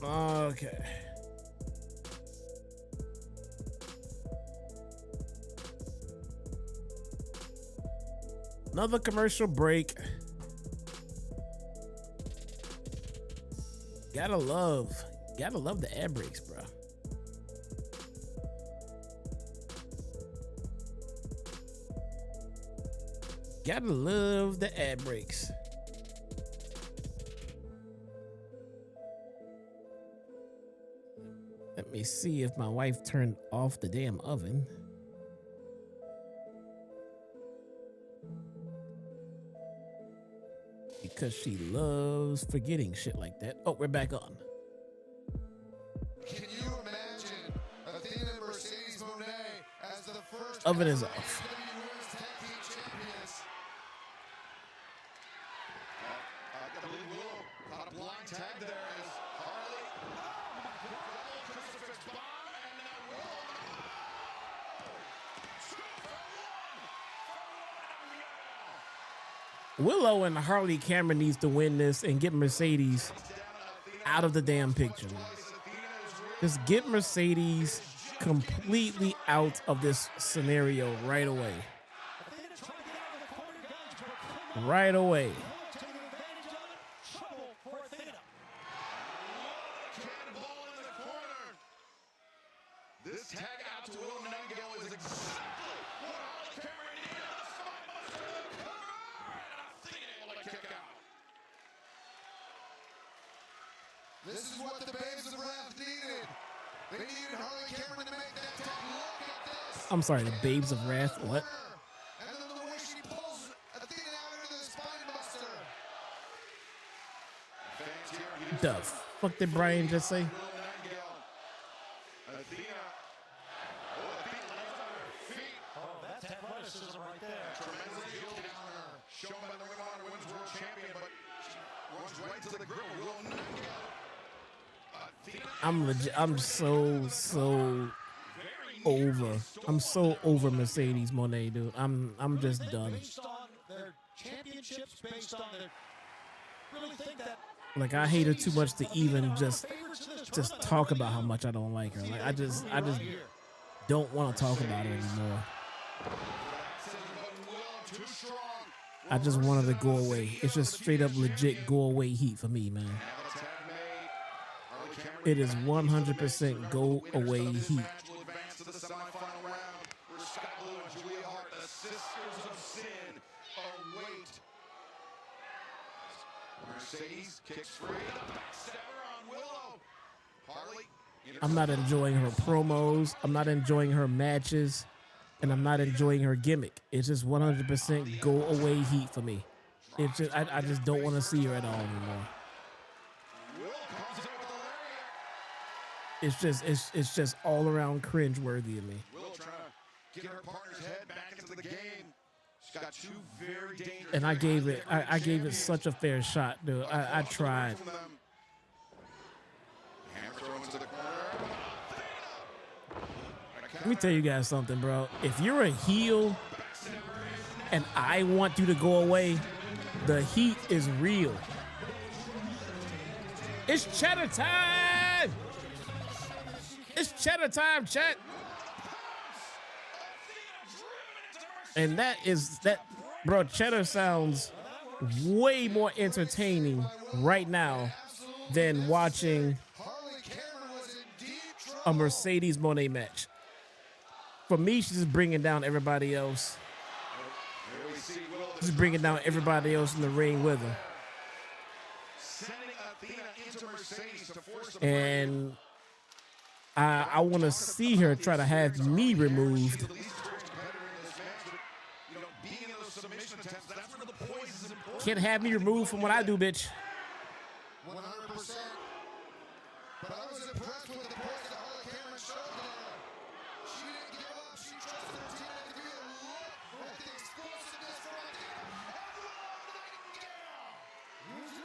Okay. Another commercial break. Gotta love the ad breaks, bro. Gotta love the ad breaks. Let me see if my wife turned off the damn oven. Because she loves forgetting shit like that. Oh, we're back on. Can you imagine Athena and Mercedes Moné as the first Oven is off. AEW Women's Tag Team Champions? I believe Willow caught a blind tag there as Harley. Oh my God! Crucifix bomb and now Willow. Willow and Harley Cameron needs to win this and get Mercedes out of the damn picture. Just get Mercedes completely out of this scenario right away. Right away. Cannonball in the corner. This tag out to Willow Nightingale is exactly what Harley Cameron needed. The spine buster to the cover, and Athena able to kick out. This is what the Babes of Wrath needed. They needed Harley Cameron to make that tag. Look at this. I'm sorry, the Babes of Wrath. What? And then the way she pulls Athena out into the spine buster. Fans here, The fuck did Brian just say? Athena. Oh, Athena lands on her feet. Oh, that's athleticism right there. Tremendous agility on her. Shown by the Ring of Honor Women's World Champion, but she runs right to the grip of Willow Nightingale. Athena. I'm so over. I'm so over Mercedes Moné, dude. I'm just done. Based on their championships, based on their really think that Like, I hate her too much to even just talk about how much I don't like her. Like, I just don't want to talk about her anymore. I just want her to go away. It's just straight up legit go away heat for me, man. It is 100% go away heat. Mercedes kicks free. The backstabber on Willow. Harley. I'm not enjoying her promos. I'm not enjoying her matches. And I'm not enjoying her gimmick. It's just 100% go away heat for me. It's just, I just don't want to see her at all anymore. It's just all around cringe worthy of me. Will trying to get her partner's head back into the game. got two very dangerous. And I gave it such a fair shot, dude. I tried. Let me tell you guys something, bro. If you're a heel and I want you to go away, the heat is real. It's cheddar time! It's cheddar time, chat. And that, bro, cheddar sounds way more entertaining right now than watching a Mercedes Moné match. For me, she's just bringing down everybody else. She's bringing down everybody else in the ring with her. And I want to see her try to have me removed. Can't have me removed from what I do, bitch. 100%. But I was impressed with the points that Harley Cameron showed there. She didn't give up. She trusted her teammate to be a look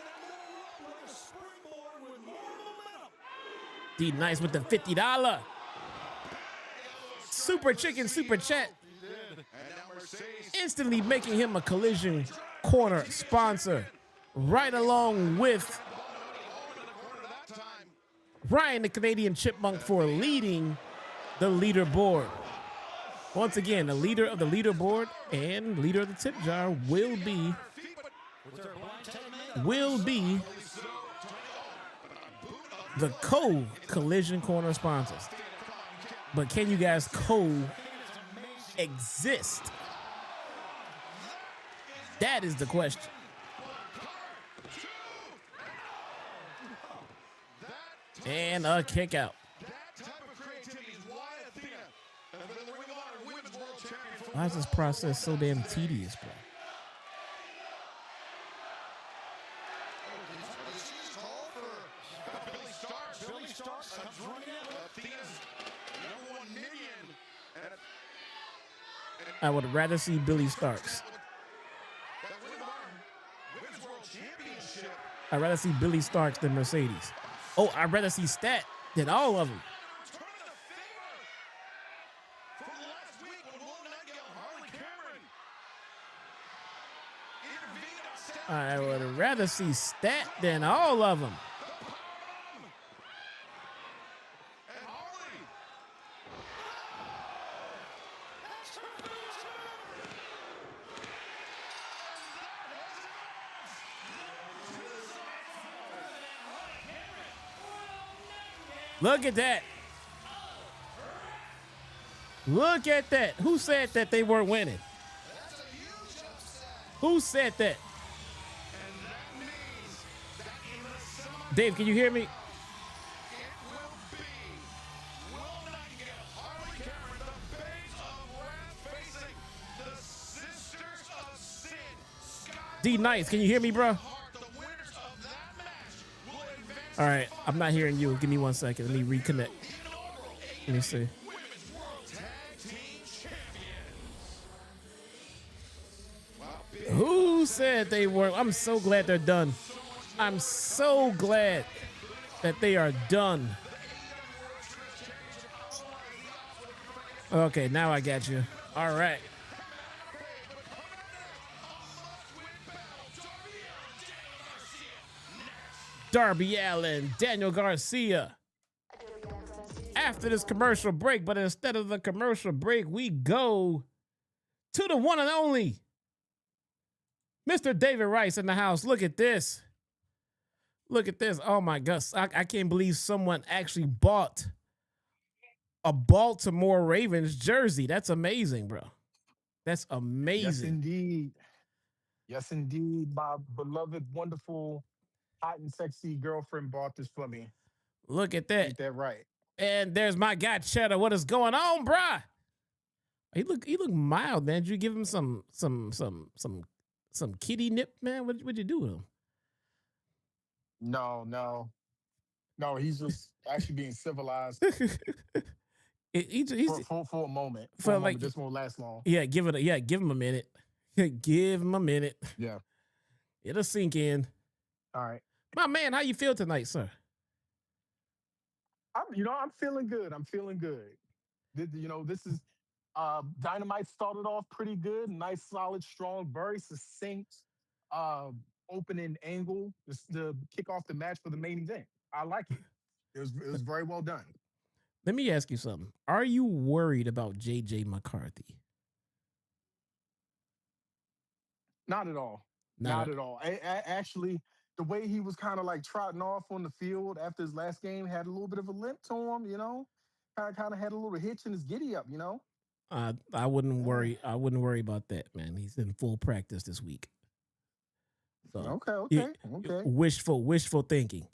at the explosiveness from Athena. D Nice with the $50 super chicken super chat, instantly making him a Collision Corner sponsor, right along with Ryan the Canadian Chipmunk for leading the leaderboard. Once again, the leader of the leaderboard and leader of the tip jar will be the co-Collision Corner sponsors. But can you guys co-exist? That is the question. And a kick out. Why is this process so damn tedious, bro? I would rather see Billy Starks. I'd rather see Billy Starks than Mercedes. Oh, I'd rather see Stat than all of them. I would rather see Stat than all of them. Look at that. Look at that. Who said that they weren't winning? Who said that? Dave, can you hear me? D Nice, can you hear me, bro? All right, I'm not hearing you. Give me 1 second. Let me reconnect. Let me see. Who said they were? I'm so glad they're done. I'm so glad that they are done. Okay, now I got you. All right. Darby Allin, Daniel Garcia. After this commercial break, but instead of the commercial break, we go to the one and only Mr. David Rice in the house. Look at this. Look at this. Oh my gosh. I can't believe someone actually bought a Baltimore Ravens jersey. That's amazing, bro. That's amazing. Yes, indeed. Yes, indeed. My beloved, wonderful, hot and sexy girlfriend bought this for me. Look at that. Get that right. And there's my guy Cheddar. What is going on, bruh? He look mild, man. Did you give him some kitty nip, man? What'd you do with him? No, he's just actually being civilized. He's for a moment. For like, this won't last long. Yeah, give him a minute. Give him a minute. Yeah. It'll sink in. All right. My man, how you feel tonight, sir? I'm feeling good. I'm feeling good. This is Dynamite started off pretty good. Nice, solid, strong, very succinct opening angle to kick off the match for the main event. I like it. It was very well done. Let me ask you something. Are you worried about JJ McCarthy? Not at all. Not at all. Actually, the way he was kind of like trotting off on the field after his last game had a little bit of a limp to him, kind of had a little hitch in his giddy up, I wouldn't worry. I wouldn't worry about that, man. He's in full practice this week. So Okay. Wishful thinking.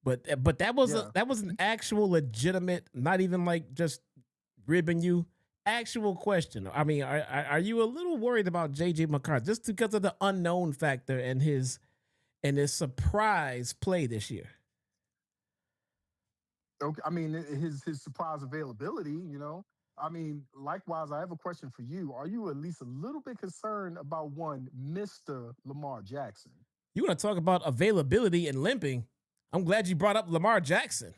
But that was that was an actual legitimate, not even like just ribbing you. Actual question. I mean, are you a little worried about JJ McCarthy just because of the unknown factor and his surprise play this year? Okay, I mean his surprise availability. I mean, likewise, I have a question for you. Are you at least a little bit concerned about one Mr. Lamar Jackson? You want to talk about availability and limping? I'm glad you brought up Lamar Jackson.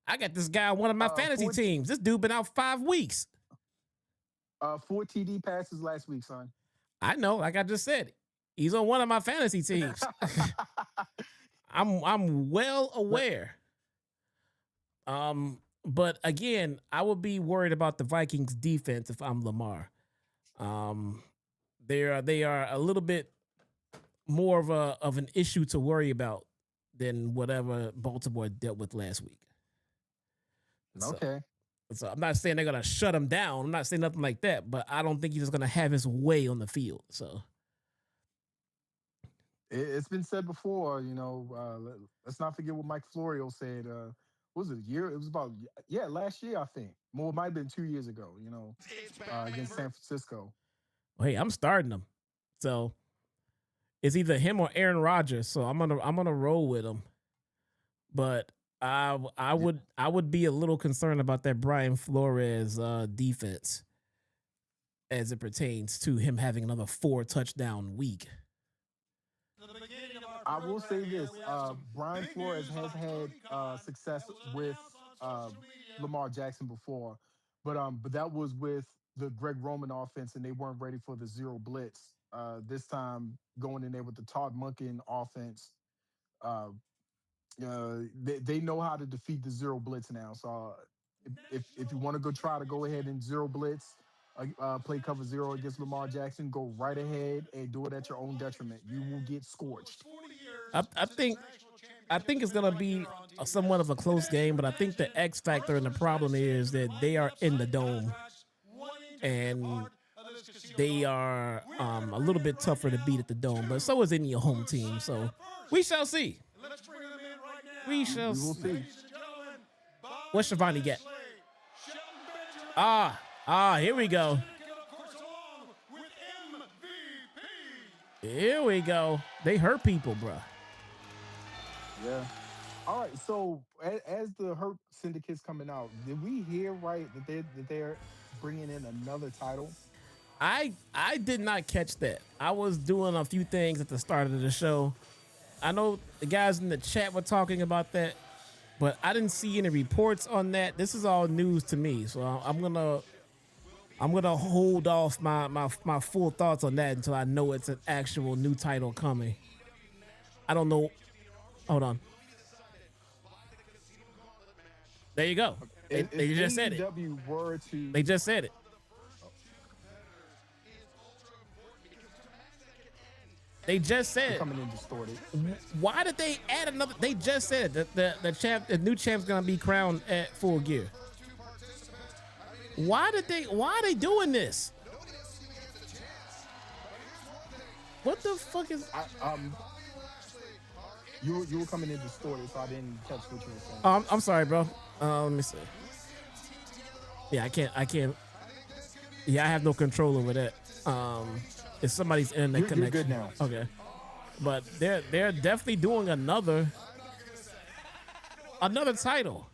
I got this guy on one of my fantasy teams. This dude been out 5 weeks. 4 TD passes last week, son. I know, like I just said, he's on one of my fantasy teams. I'm well aware. But again, I would be worried about the Vikings defense if I'm Lamar. They are a little bit more of an issue to worry about than whatever Baltimore dealt with last week. Okay. So I'm not saying they're gonna shut him down. I'm not saying nothing like that, but I don't think he's just gonna have his way on the field. So it's been said before, let's not forget what Mike Florio said. What was it, a year? It was about last year, I think. Well, it might have been 2 years ago, against San Francisco. Well, hey, I'm starting him. So it's either him or Aaron Rodgers. So I'm gonna roll with him. But I would be a little concerned about that Brian Flores defense as it pertains to him having another 4 touchdown week. I will say this: Brian Flores has had success with Lamar Jackson before, but that was with the Greg Roman offense, and they weren't ready for the zero blitz. This time, going in there with the Todd Monken offense. They know how to defeat the zero blitz now. So if you want to try to go ahead and zero blitz, play cover zero against Lamar Jackson, go right ahead and do it at your own detriment. You will get scorched. I think it's gonna be somewhat of a close game, but I think the X factor and the problem is that they are in the dome, and they are a little bit tougher to beat at the dome. But so is any home team. So we shall see. We shall see. What's Shivani get? Here we go. Here we go. They hurt people, bro. Yeah. All right. So as the Hurt Syndicate's coming out, did we hear right that they're bringing in another title? I did not catch that. I was doing a few things at the start of the show. I know the guys in the chat were talking about that, but I didn't see any reports on that. This is all news to me, so I'm gonna hold off my full thoughts on that until I know it's an actual new title coming. I don't know. Hold on. There you go. They just said it. They just said it. They just said coming in distorted. Why did they add another? They just said that the new champ's gonna be crowned at Full Gear. Why are they doing this? What the fuck is? You were coming in distorted, so I didn't catch what you were saying. I'm sorry, bro. Let me see. Yeah, I can't. Yeah, I have no control over that. If somebody's internet connection. You're good now. Okay. But they're definitely doing another title.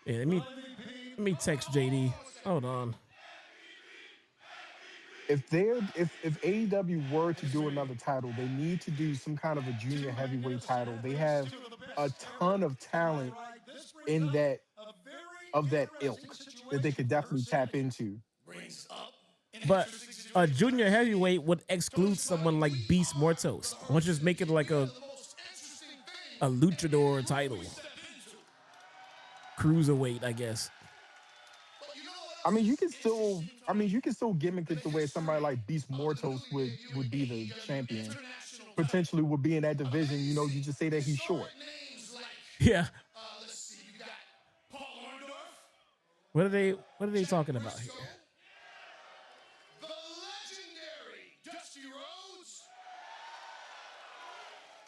Yeah, let me text JD. Hold on. if AEW were to do another title, they need to do some kind of a junior heavyweight title. They have a ton of talent in that of that ilk that they could definitely tap into. But a junior heavyweight would exclude someone like Beast Mortos. Why don't you just make it like a luchador title? Cruiserweight, I guess. You can still gimmick it the way somebody like Beast Mortos would be the champion. Potentially would be in that division. You know, you just say that he's short. Yeah. What are they talking about here? The legendary Dusty Rhodes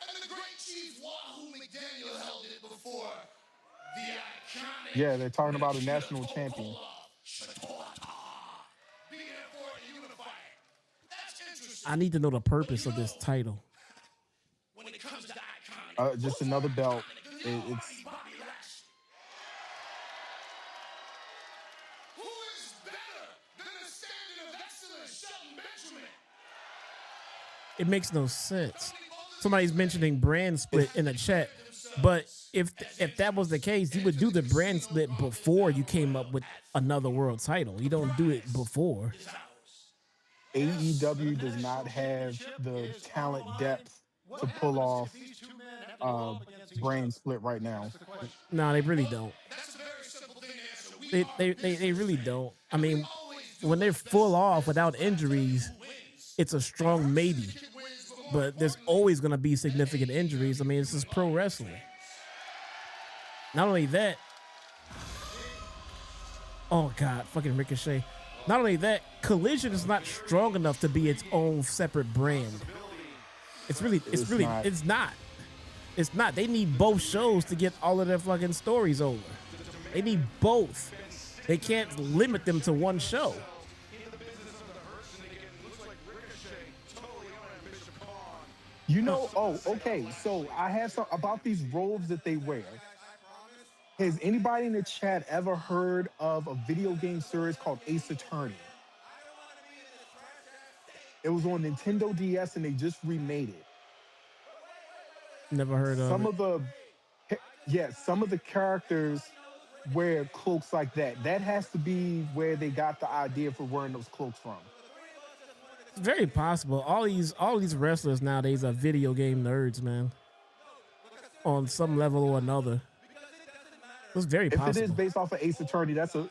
and the great Chief Wahoo McDaniel held it before the iconic. Yeah, they're talking about a national champion. I need to know the purpose of this title. Just another belt. It's it makes no sense. Somebody's mentioning brand split in the chat, but if that was the case, you would do the brand split before you came up with another world title. You don't do it before. AEW does not have the talent depth to pull off brand split right now. No, they really don't. They really don't. I mean, when they're full off without injuries, it's a strong maybe. But there's always going to be significant injuries. I mean, this is pro wrestling. Not only that, oh God, fucking Ricochet. Not only that, Collision is not strong enough to be its own separate brand. It's not. They need both shows to get all of their fucking stories over. They need both. They can't limit them to one show. You know, okay. So I have some about these robes that they wear. Has anybody in the chat ever heard of a video game series called Ace Attorney? It was on Nintendo DS and they just remade it. Never heard of some it. Some of the characters wear cloaks like that. That has to be where they got the idea for wearing those cloaks from. It's very possible. All these wrestlers nowadays are video game nerds, man. On some level or another. It's very possible. If it is based off of Ace Attorney, that's a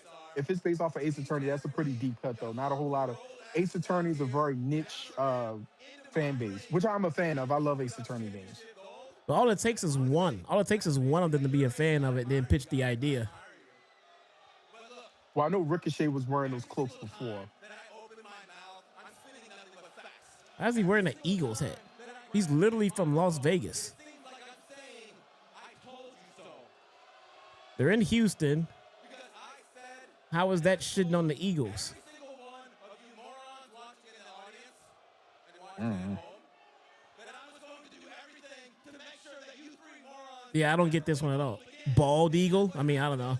pretty deep cut though. Not a whole lot of Ace Attorney is a very niche fan base, which I'm a fan of. I love Ace Attorney games. But all it takes is one. All it takes is one of them to be a fan of it and then pitch the idea. Well, I know Ricochet was wearing those cloaks before. How's he wearing an Eagles hat? He's literally from Las Vegas. They're in Houston. How is that shitting on the Eagles? Yeah, I don't get this one at all. Bald eagle? I mean, I don't know.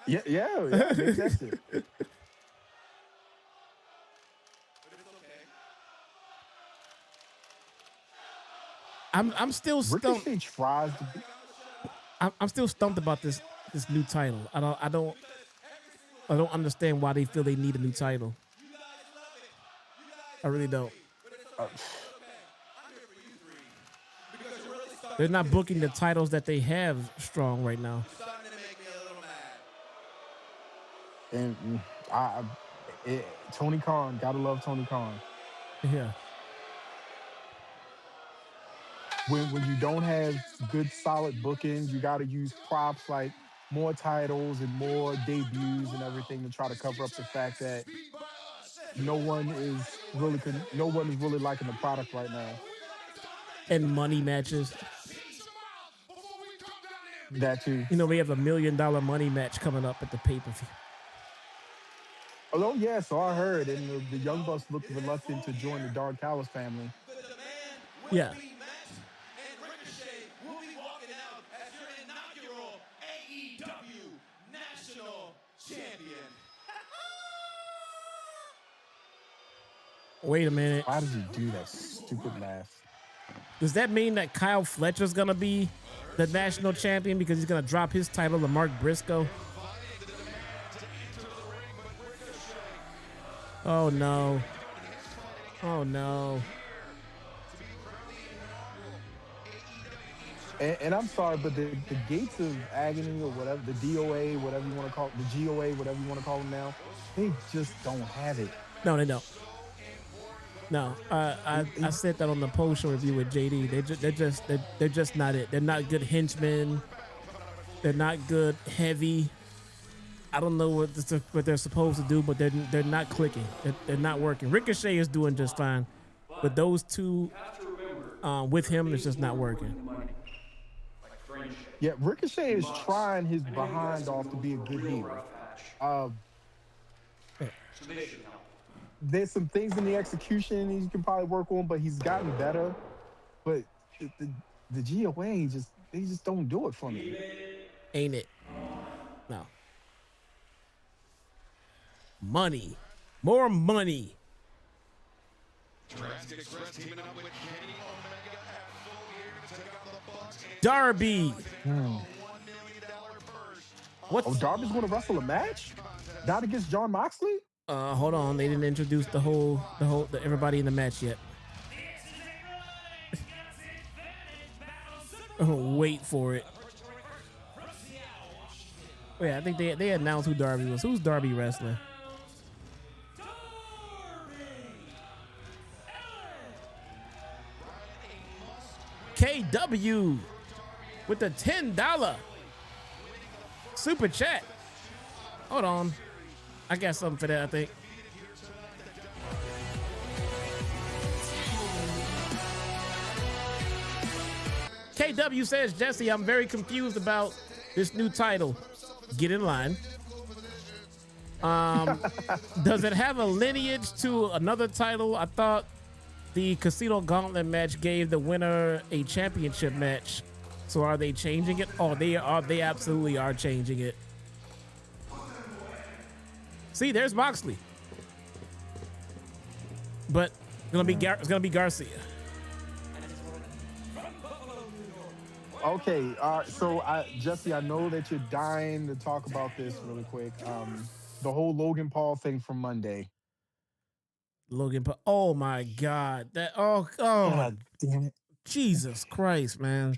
yeah, that's it. I'm still stumped. Ricochet tries to be. I'm still stumped about this new title. I don't understand why they feel they need a new title. I really don't. They're not booking the titles that they have strong right now. And Tony Khan, gotta love Tony Khan. Yeah. When you don't have good solid bookings, you gotta use props like more titles and more debuts and everything to try to cover up the fact that no one is really liking the product right now. And money matches. That too. You know, we have $1 million money match coming up at the pay-per-view. Oh yeah, so I heard, and the Young Bucks looked reluctant to join the Dark Callis family. Yeah. Wait a minute. Why did you do that stupid laugh? Does that mean that Kyle Fletcher's gonna be the national champion because he's gonna drop his title to Mark Briscoe? Oh no. Oh no. And I'm sorry, but the gates of agony or whatever, the DOA, whatever you want to call it, the GOA, whatever you want to call them now, they just don't have it. No, they don't. No, I said that on the post-show review with JD. They're just not it. They're not good henchmen. They're not good heavy. I don't know what they're supposed to do, but they're not clicking. They're not working. Ricochet is doing just fine, but those two with him is just not working. Yeah, Ricochet is trying his behind off to be a good heel. There's some things in the execution he can probably work on, but he's gotten better. But the GOA they just don't do it for me. Ain't it? No. Money. More money. Darby. What? Oh, Darby's going to wrestle a match? Not against Jon Moxley? Hold on. They didn't introduce the everybody in the match yet. Wait for it. Oh, yeah, I think they announced who Darby was. Who's Darby wrestling? KW with the $10 super chat. Hold on. I got something for that, I think. KW says, Jesse, I'm very confused about this new title. Get in line. Does it have a lineage to another title? I thought the Casino Gauntlet match gave the winner a championship match. So are they changing it? Oh, they absolutely are changing it. See, there's Moxley. But it's gonna be Garcia. Okay, so Jesse, I know that you're dying to talk about this really quick. The whole Logan Paul thing from Monday. Logan Paul. Oh my God. God damn it. Jesus Christ, man.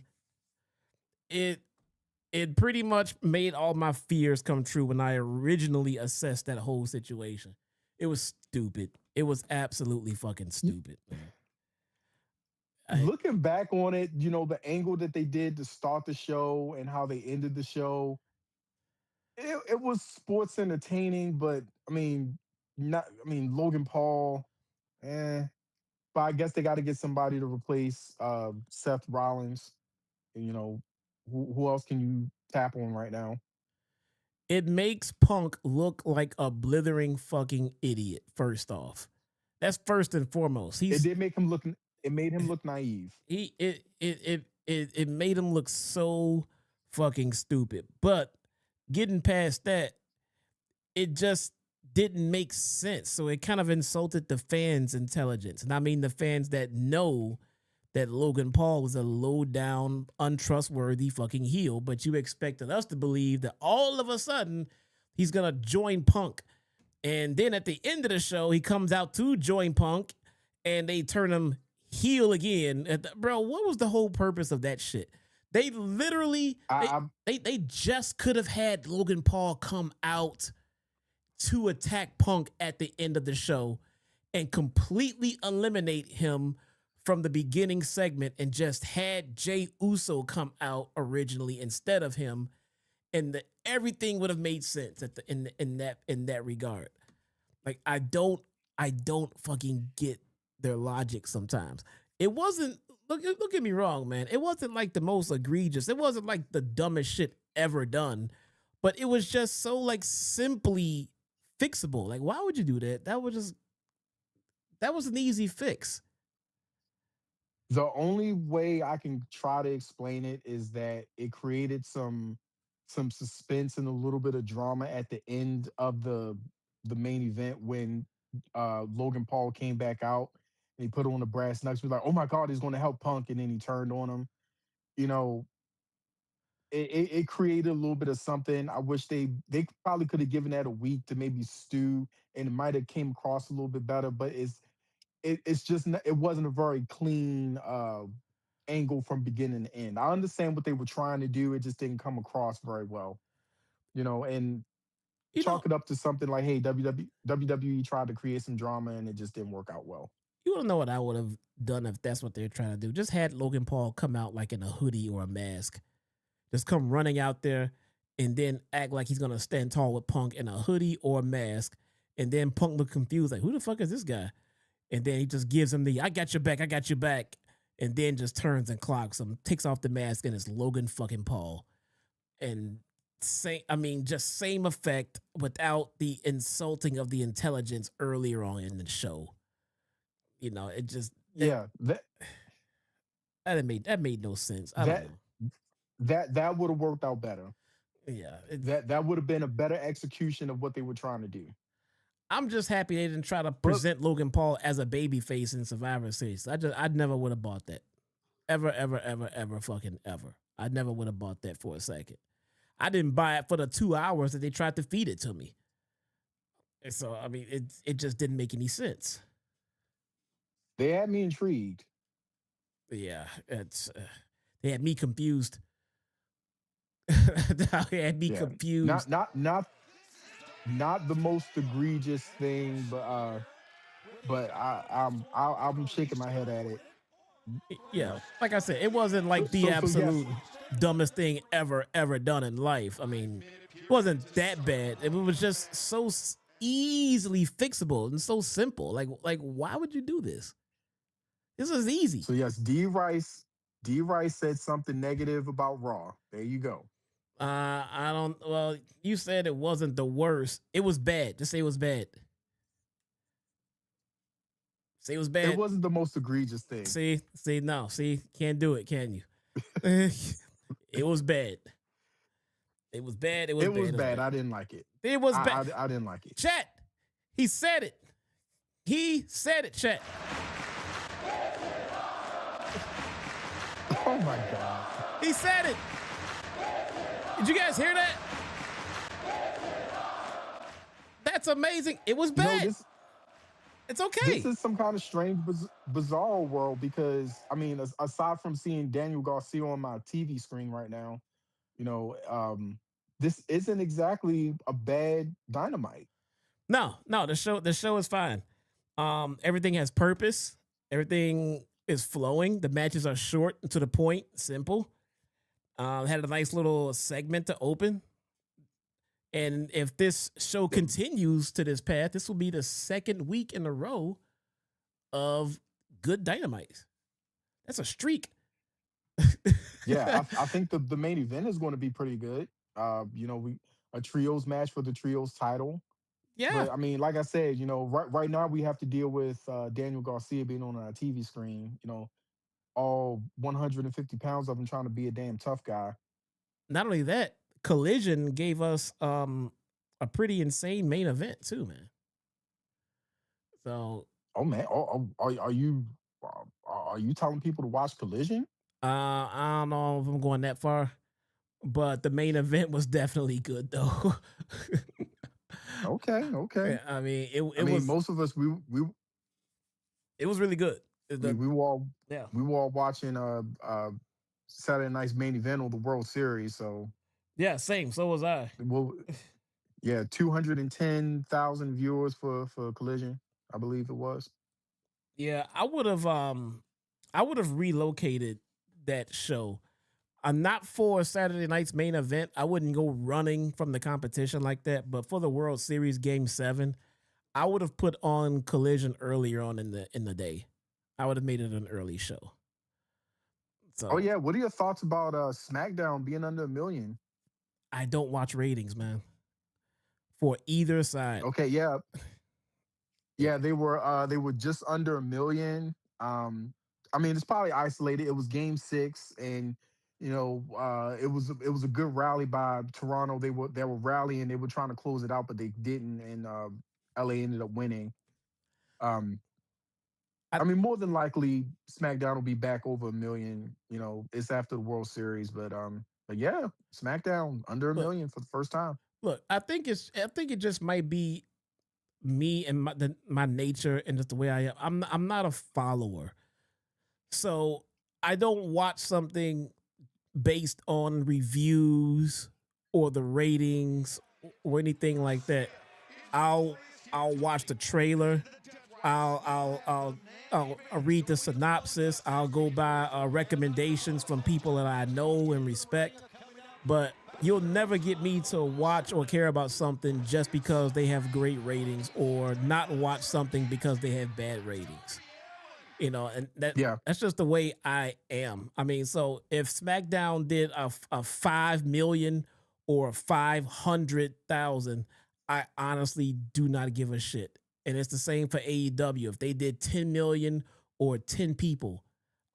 It pretty much made all my fears come true when I originally assessed that whole situation. It was stupid. It was absolutely fucking stupid, man. Looking back on it, the angle that they did to start the show and how they ended the show, it was sports entertaining, but Logan Paul, but I guess they got to get somebody to replace Seth Rollins. Who else can you tap on right now? It makes Punk look like a blithering fucking idiot. First off, that's first and foremost. It did make him look. It made him look naive. It made him look so fucking stupid. But getting past that, it just didn't make sense. So it kind of insulted the fans' intelligence. And I mean the fans that know that Logan Paul is a low-down, untrustworthy fucking heel, but you expected us to believe that all of a sudden he's going to join Punk. And then at the end of the show, he comes out to join Punk, and they turn him heel again. Bro, what was the whole purpose of that shit? They literally, they just could have had Logan Paul come out to attack Punk at the end of the show and completely eliminate him from the beginning segment and just had Jey Uso come out originally instead of him, and everything would have made sense in that regard. Like I don't fucking get their logic sometimes. It wasn't, look at me wrong, man. It wasn't like the most egregious. It wasn't like the dumbest shit ever done, but it was just so like simply fixable. Like, why would you do that? That was an easy fix. The only way I can try to explain it is that it created some suspense and a little bit of drama at the end of the main event when Logan Paul came back out and he put on the brass knucks. He was like, "Oh my God, he's going to help Punk," and then he turned on him. You know, it created a little bit of something. I wish they probably could have given that a week to maybe stew, and it might have came across a little bit better. But it's just it wasn't a very clean angle from beginning to end. I understand what they were trying to do. It just didn't come across very well. And chalk it up to something like, hey, WWE tried to create some drama and it just didn't work out well. You want to know what I would have done if that's what they're trying to do? Just had Logan Paul come out like in a hoodie or a mask. Just come running out there and then act like he's going to stand tall with Punk in a hoodie or a mask. And then Punk look confused, like, who the fuck is this guy? And then he just gives him the, I got your back, I got your back. And then just turns and clocks him, takes off the mask, and it's Logan fucking Paul. And just same effect without the insulting of the intelligence earlier on in the show. It just that made no sense. I don't know. That would have worked out better. Yeah, that would have been a better execution of what they were trying to do. I'm just happy they didn't try to present Logan Paul as a baby face in Survivor Series. I never would have bought that. Ever, fucking ever. I never would have bought that for a second. I didn't buy it for the 2 hours that they tried to feed it to me. And so, I mean, it just didn't make any sense. They had me intrigued. Yeah, they had me confused. They had me confused. Not the most egregious thing, but I'm shaking my head at it. Yeah, like I said, it wasn't like the absolute dumbest thing ever done in life. I mean, it wasn't that bad. It was just so easily fixable and so simple. Like why would you do this? This is easy. So yes, D Rice said something negative about Raw. There you go. Well, you said it wasn't the worst. It was bad. Just say it was bad. Say it was bad. It wasn't the most egregious thing. Can't do it, can you? It was bad. It was bad. It was bad. I didn't like it. It was bad. I didn't like it. Chat. He said it. Chat. Oh my God. He said it. Did you guys hear that? That's amazing. It was bad. It's okay. This is some kind of strange, bizarre world because, I mean, aside from seeing Daniel Garcia on my TV screen right now, this isn't exactly a bad Dynamite. No, the show is fine. Everything has purpose. Everything is flowing. The matches are short and to the point, simple. Had a nice little segment to open. And if this show continues to this path, this will be the second week in a row of good Dynamite. That's a streak. Yeah, I think the main event is going to be pretty good. A trios match for the trios title. Yeah. But I mean, like I said, right now we have to deal with Daniel Garcia being on our TV screen. All 150 pounds of him trying to be a damn tough guy. Not only that, Collision gave us a pretty insane main event too, man. So, oh man, are you telling people to watch Collision? I don't know if I'm going that far, but the main event was definitely good though. Okay. Yeah, I mean, it was. Most of us It was really good. We were all watching Saturday night's main event on the World Series. So yeah, same. So was I. Well, yeah, 210,000 viewers for Collision, I believe it was. Yeah, I would have relocated that show. I'm not for Saturday night's main event. I wouldn't go running from the competition like that. But for the World Series Game 7, I would have put on Collision earlier on in the day. I would have made it an early show. So, oh yeah, what are your thoughts about SmackDown being under 1 million? I don't watch ratings, man. For either side. Okay, yeah. Yeah, they were just under 1 million. I mean, it's probably isolated. It was Game 6, and it was a good rally by Toronto. They were rallying. They were trying to close it out, but they didn't, and LA ended up winning. I mean, more than likely, SmackDown will be back over 1 million. You know, it's after the World Series, but yeah, SmackDown under 1 million for the first time. Look, I think it just might be me and my nature and just the way I am. I'm not a follower, so I don't watch something based on reviews or the ratings or anything like that. I'll watch the trailer. I'll read the synopsis. I'll go by recommendations from people that I know and respect. But you'll never get me to watch or care about something just because they have great ratings, or not watch something because they have bad ratings. You know, and that's just the way I am. I mean, so if SmackDown did a 5 million or 500,000, I honestly do not give a shit. And it's the same for AEW. If they did 10 million or 10 people,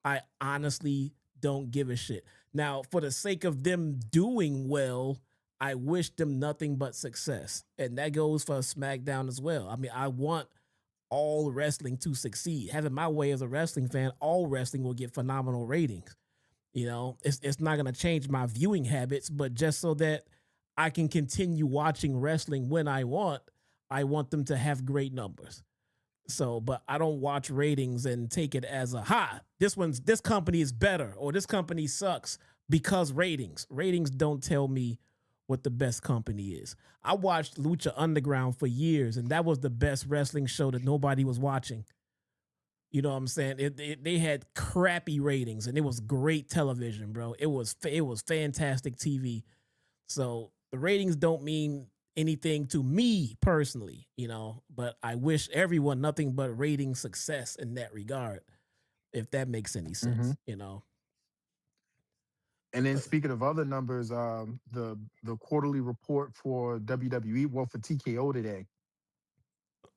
I honestly don't give a shit. Now, for the sake of them doing well, I wish them nothing but success. And that goes for SmackDown as well. I mean, I want all wrestling to succeed. Having my way as a wrestling fan, all wrestling will get phenomenal ratings. You know, it's not going to change my viewing habits, but just so that I can continue watching wrestling when I want them to have great numbers. So, but I don't watch ratings and take it as this company is better or this company sucks because ratings don't tell me what the best company is. I watched Lucha Underground for years, and that was the best wrestling show that nobody was watching. You know what I'm saying? They had crappy ratings, and it was great television, bro. It was fantastic TV. So the ratings don't mean anything to me personally, you know, but I wish everyone nothing but rating success in that regard, if that makes any sense, you know. And then speaking of other numbers, the quarterly report for WWE, well, for TKO today.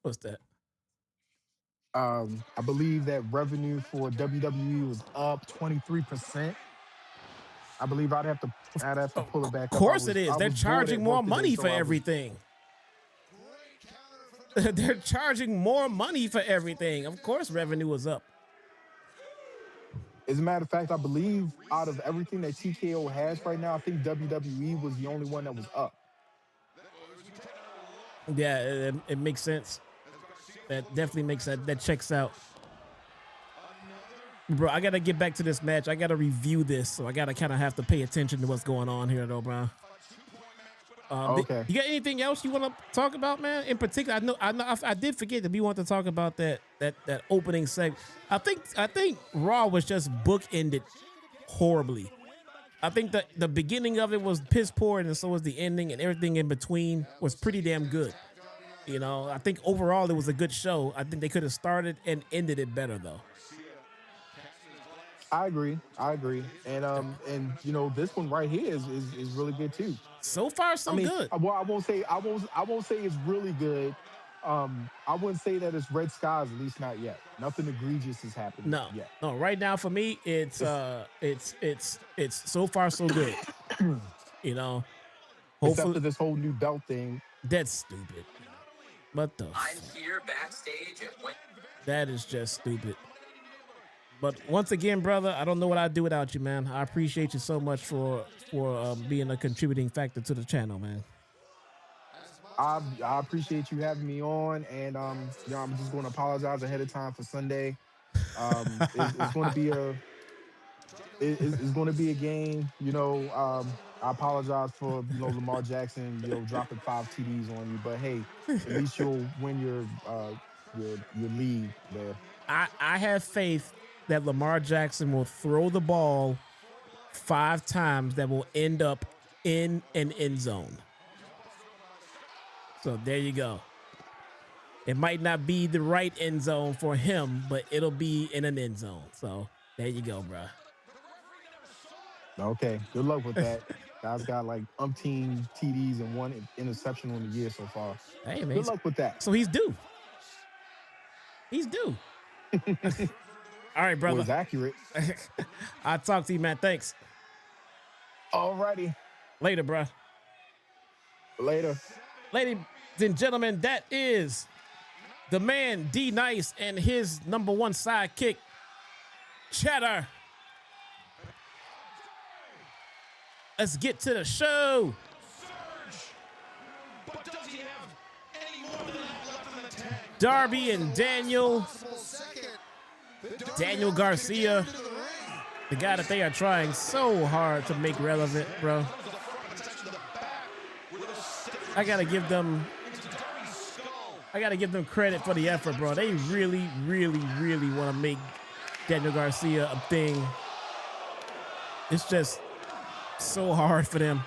What's that? I believe that revenue for WWE was up 23%. I believe I'd have to pull it back up. Of course it is. They're charging more money for everything. They're charging more money for everything. Of course revenue was up. As a matter of fact, I believe out of everything that TKO has right now, I think WWE was the only one that was up. Yeah, it makes sense. That definitely makes that checks out. Bro, I got to get back to this match. I got to review this, so I got to kind of have to pay attention to what's going on here, though, bro. Okay. You got anything else you want to talk about, man? In particular, I did forget that we want to talk about that opening segment. I think Raw was just bookended horribly. I think that the beginning of it was piss poor, and so was the ending, and everything in between was pretty damn good. You know, I think overall it was a good show. I think they could have started and ended it better, though. I agree, and you know, this one right here is really good too. So far, so good. Well, I won't say it's really good. I wouldn't say that it's red skies, at least not yet. Nothing egregious is happening yet. No. Right now, for me, it's so far so good. You know, except for this whole new belt thing. That's stupid. What the? I'm here backstage at that is just stupid. But once again, brother, I don't know what I'd do without you, man. I appreciate you so much for being a contributing factor to the channel, man. I appreciate you having me on, and you know, I'm just going to apologize ahead of time for Sunday. It's going to be a game. You know, I apologize for Lamar Jackson dropping 5 TDs on you, but hey, at least you'll win your league there. I have faith that Lamar Jackson will throw the ball 5 times that will end up in an end zone. So there you go. It might not be the right end zone for him, but it'll be in an end zone. So there you go, bro. Okay, good luck with that. Guy's got like umpteen TDs and 1 interception on the year so far. Hey, man. Good luck with that. So he's due. All right, brother. Was accurate. I'll talk to you, man. Thanks. Alrighty. Later, bro. Later. Ladies and gentlemen, that is the man D Nice and his number one sidekick, Cheddar. Let's get to the show. Darby and Daniel Garcia, the guy that they are trying so hard to make relevant, bro. I gotta give them credit for the effort, bro. They really, really, really want to make Daniel Garcia a thing. It's just so hard for them.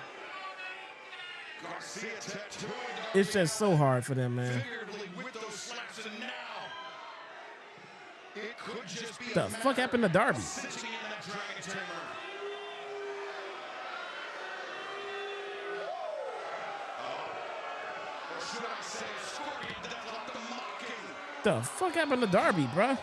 It's just so hard for them, man. The fuck happened to Darby? The fuck happened to Darby, bruh?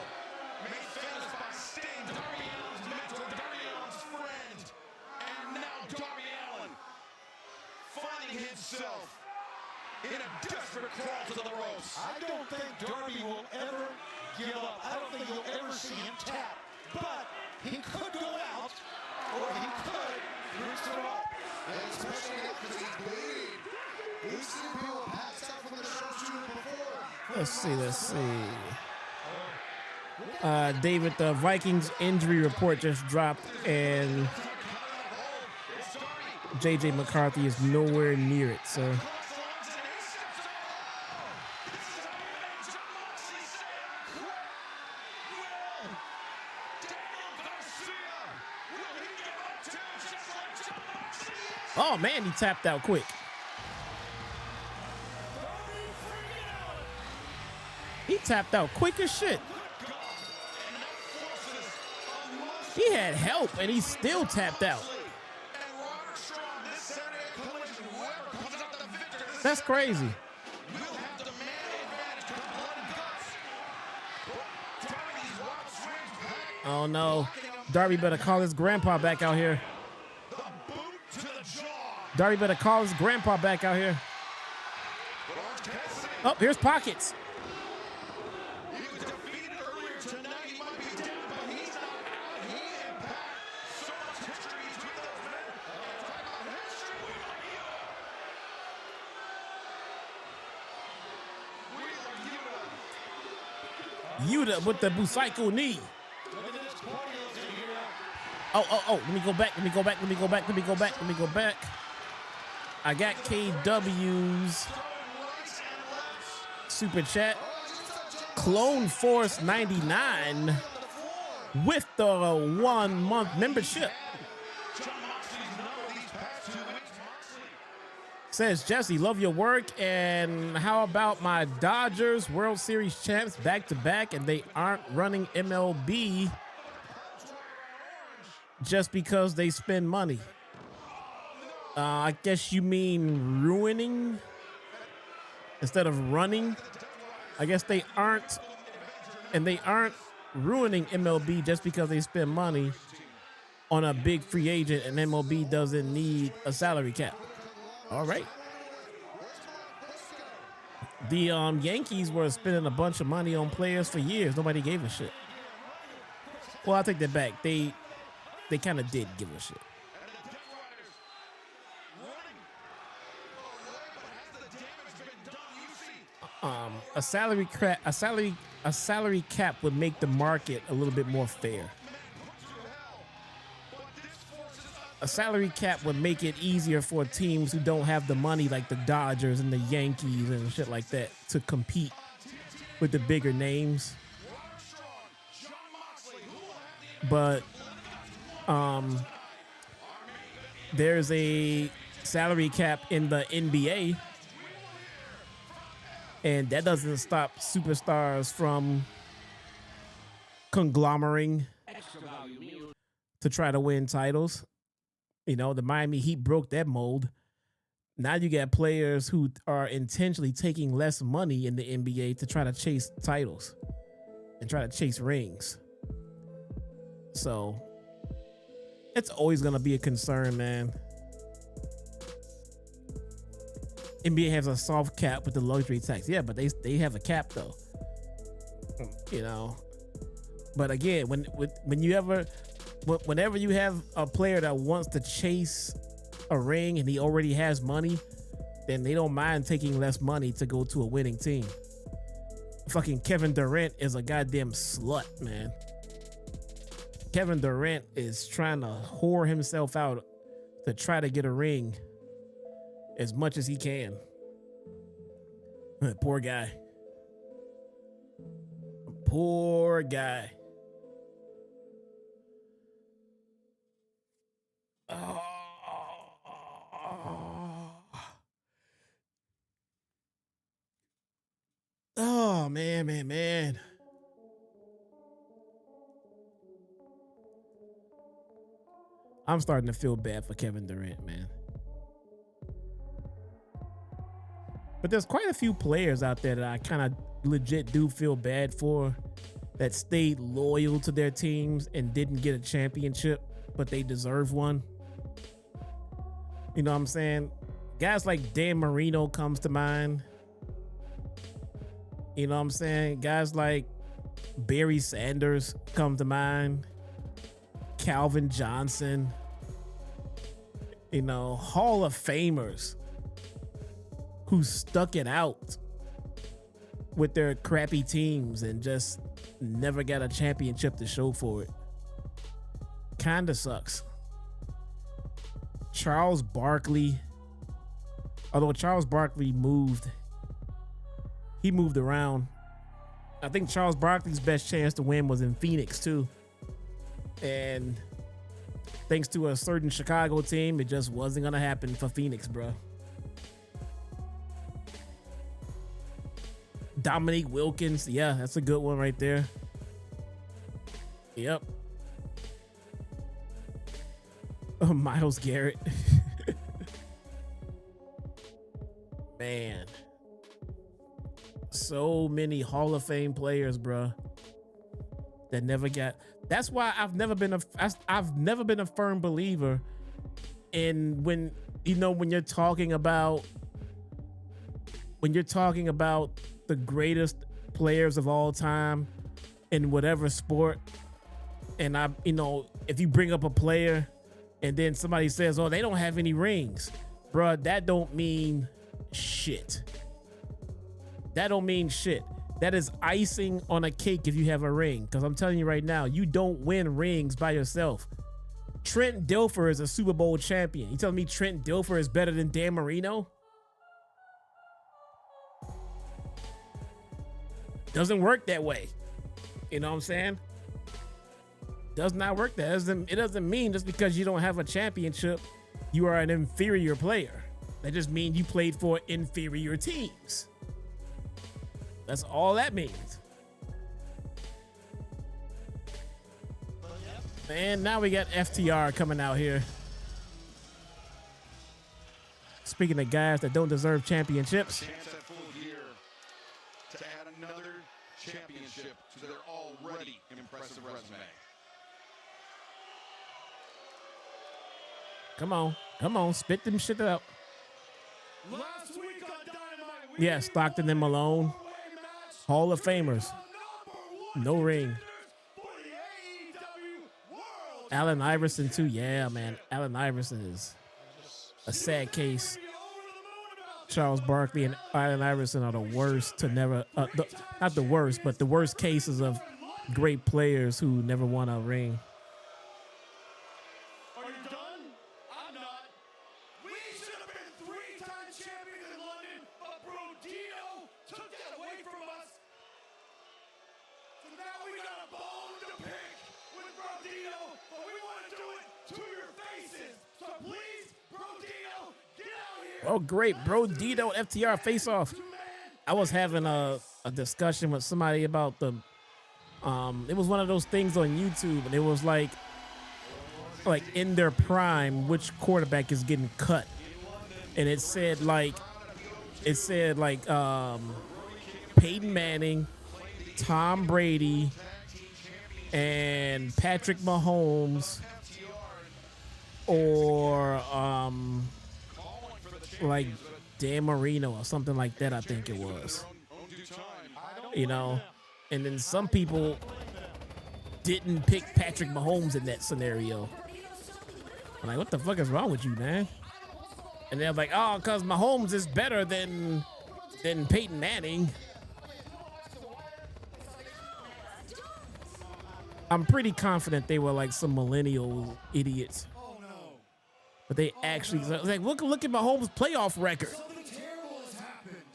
In a desperate crawl to the ropes. I don't think Darby will ever give up. I don't think you'll ever see him tap. But he could go out, or he could reach the rope. And especially now because he's bleeding. We've seen people pass out from the sharpshooter before. Let's see. David, the Vikings injury report just dropped, and JJ McCarthy is nowhere near it, so. Oh man, he tapped out quick. He tapped out quick as shit. He had help and he still tapped out. That's crazy. Oh no. Darby better call his grandpa back out here. Darby better call his grandpa back out here. Oh, here's Pockets. Yuta with the Busaiku knee. Oh, let me go back. I got KW's super chat. Clone Force 99 with the 1 month membership. Says Jesse, love your work. And how about my Dodgers World Series champs back to back, and they aren't running MLB just because they spend money? I guess you mean ruining instead of running. I guess they aren't ruining MLB just because they spend money on a big free agent, and MLB doesn't need a salary cap. All right. The Yankees were spending a bunch of money on players for years. Nobody gave a shit. Well, I take that back. They kind of did give a shit. A salary cap would make the market a little bit more fair. A salary cap would make it easier for teams who don't have the money, like the Dodgers and the Yankees and shit like that, to compete with the bigger names. But there's a salary cap in the NBA, and that doesn't stop superstars from conglomerating to try to win titles. You know, the Miami Heat broke that mold. Now you got players who are intentionally taking less money in the NBA to try to chase titles and try to chase rings. So it's always going to be a concern, man. NBA has a soft cap with the luxury tax. Yeah, but they have a cap though. You know, but again, whenever you have a player that wants to chase a ring and he already has money, then they don't mind taking less money to go to a winning team. Fucking Kevin Durant is a goddamn slut, man. Kevin Durant is trying to whore himself out to try to get a ring as much as he can. Poor guy. Poor guy. Oh, man. I'm starting to feel bad for Kevin Durant, man. But there's quite a few players out there that I kind of legit do feel bad for, that stayed loyal to their teams and didn't get a championship, but they deserve one. You know what I'm saying? Guys like Dan Marino comes to mind. You know what I'm saying? Guys like Barry Sanders come to mind. Calvin Johnson. You know, Hall of Famers who stuck it out with their crappy teams and just never got a championship to show for it. Kinda sucks. Charles Barkley, although Charles Barkley moved around. I think Charles Barkley's best chance to win was in Phoenix too. And thanks to a certain Chicago team, it just wasn't gonna happen for Phoenix, bro. Dominique Wilkins, yeah, that's a good one right there. Yep. Myles Garrett. Man. So many Hall of Fame players, bro, that never got. That's why I've never been a firm believer in when you're talking about the greatest players of all time in whatever sport. And if you bring up a player and then somebody says, "Oh, they don't have any rings," bro, that don't mean shit. That don't mean shit. That is icing on a cake if you have a ring. Because I'm telling you right now, you don't win rings by yourself. Trent Dilfer is a Super Bowl champion. You telling me Trent Dilfer is better than Dan Marino? Doesn't work that way. You know what I'm saying? Does not work that. It doesn't mean just because you don't have a championship, you are an inferior player. That just means you played for inferior teams. That's all that means. And now we got FTR coming out here. Speaking of guys that don't deserve championships. Chance at full gear to add another championship to their already impressive resume. Come on, spit them shit out. Last week on Dynamite, Yeah, Stockton and Malone. Hall of Famers. No ring. Allen Iverson too. Yeah, man. Allen Iverson is a sad case. Charles Barkley and Allen Iverson are the worst to never, not the worst, but the worst cases of great players who never won a ring. Are you done? I'm not. We should have been 3-time champions in London, but Brodino took that away from us. So now we got a bone to pick with Brodino, but we want to do it to your faces. So please, Brodino, get out here. Oh, great. Brodino FTR face off. I was having a discussion with somebody about the, it was one of those things on YouTube, and it was like in their prime, which quarterback is getting cut. And it said Peyton Manning, Tom Brady, and Patrick Mahomes, or like Dan Marino or something like that, I think it was. You know, And then some people didn't pick Patrick Mahomes in that scenario. I'm like, what the fuck is wrong with you, man? And they're like, oh, because Mahomes is better than Peyton Manning. I'm pretty confident they were like some millennial idiots. But they actually, like, look at Mahomes' playoff record.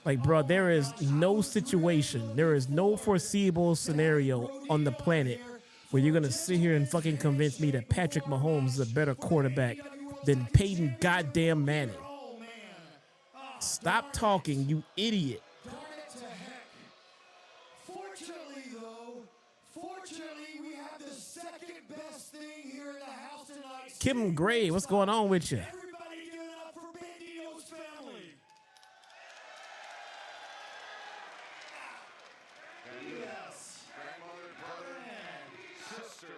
Like, bro, there is no situation, there is no foreseeable scenario on the planet where you're gonna sit here and fucking convince me that Patrick Mahomes is a better quarterback than Peyton goddamn Manning. Stop talking, you idiot. Fortunately, we have the second best thing here in the house tonight. Kim Gray, what's going on with you? Everybody give it up for Bandito's family. Yes. Grandmother, brother, and sister.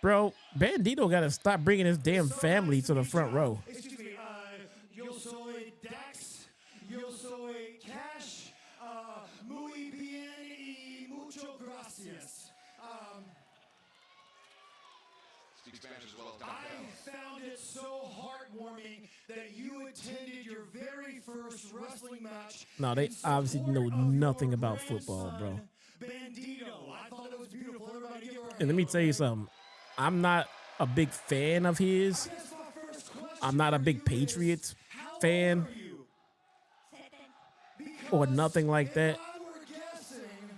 Bro, Bandito gotta stop bringing his damn family to the front row. Excuse me, yo soy Dax, yo soy Cash, muy bien y mucho gracias. Speak Spanish as well as Don I found it so heartwarming that you attended your very first wrestling match. No, they obviously know nothing about football, bro. Bandito. I thought it was beautiful. Everybody give her a And let me tell you something. I'm not a big fan of his. I'm not a big Patriots fan or nothing like that.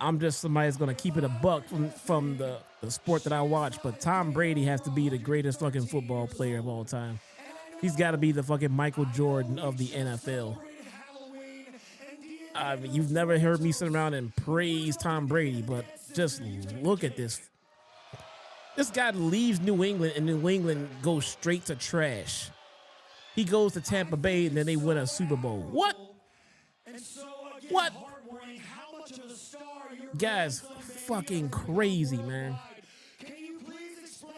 I'm just somebody that's gonna keep it a buck from the sport that I watch. But Tom Brady has to be the greatest fucking football player of all time. He's got to be the fucking Michael Jordan of the NFL. I mean, you've never heard me sit around and praise Tom Brady, but just look at this. This guy leaves New England, and New England goes straight to trash. He goes to Tampa Bay, and then they win a Super Bowl. What? What? Guys, fucking crazy, man.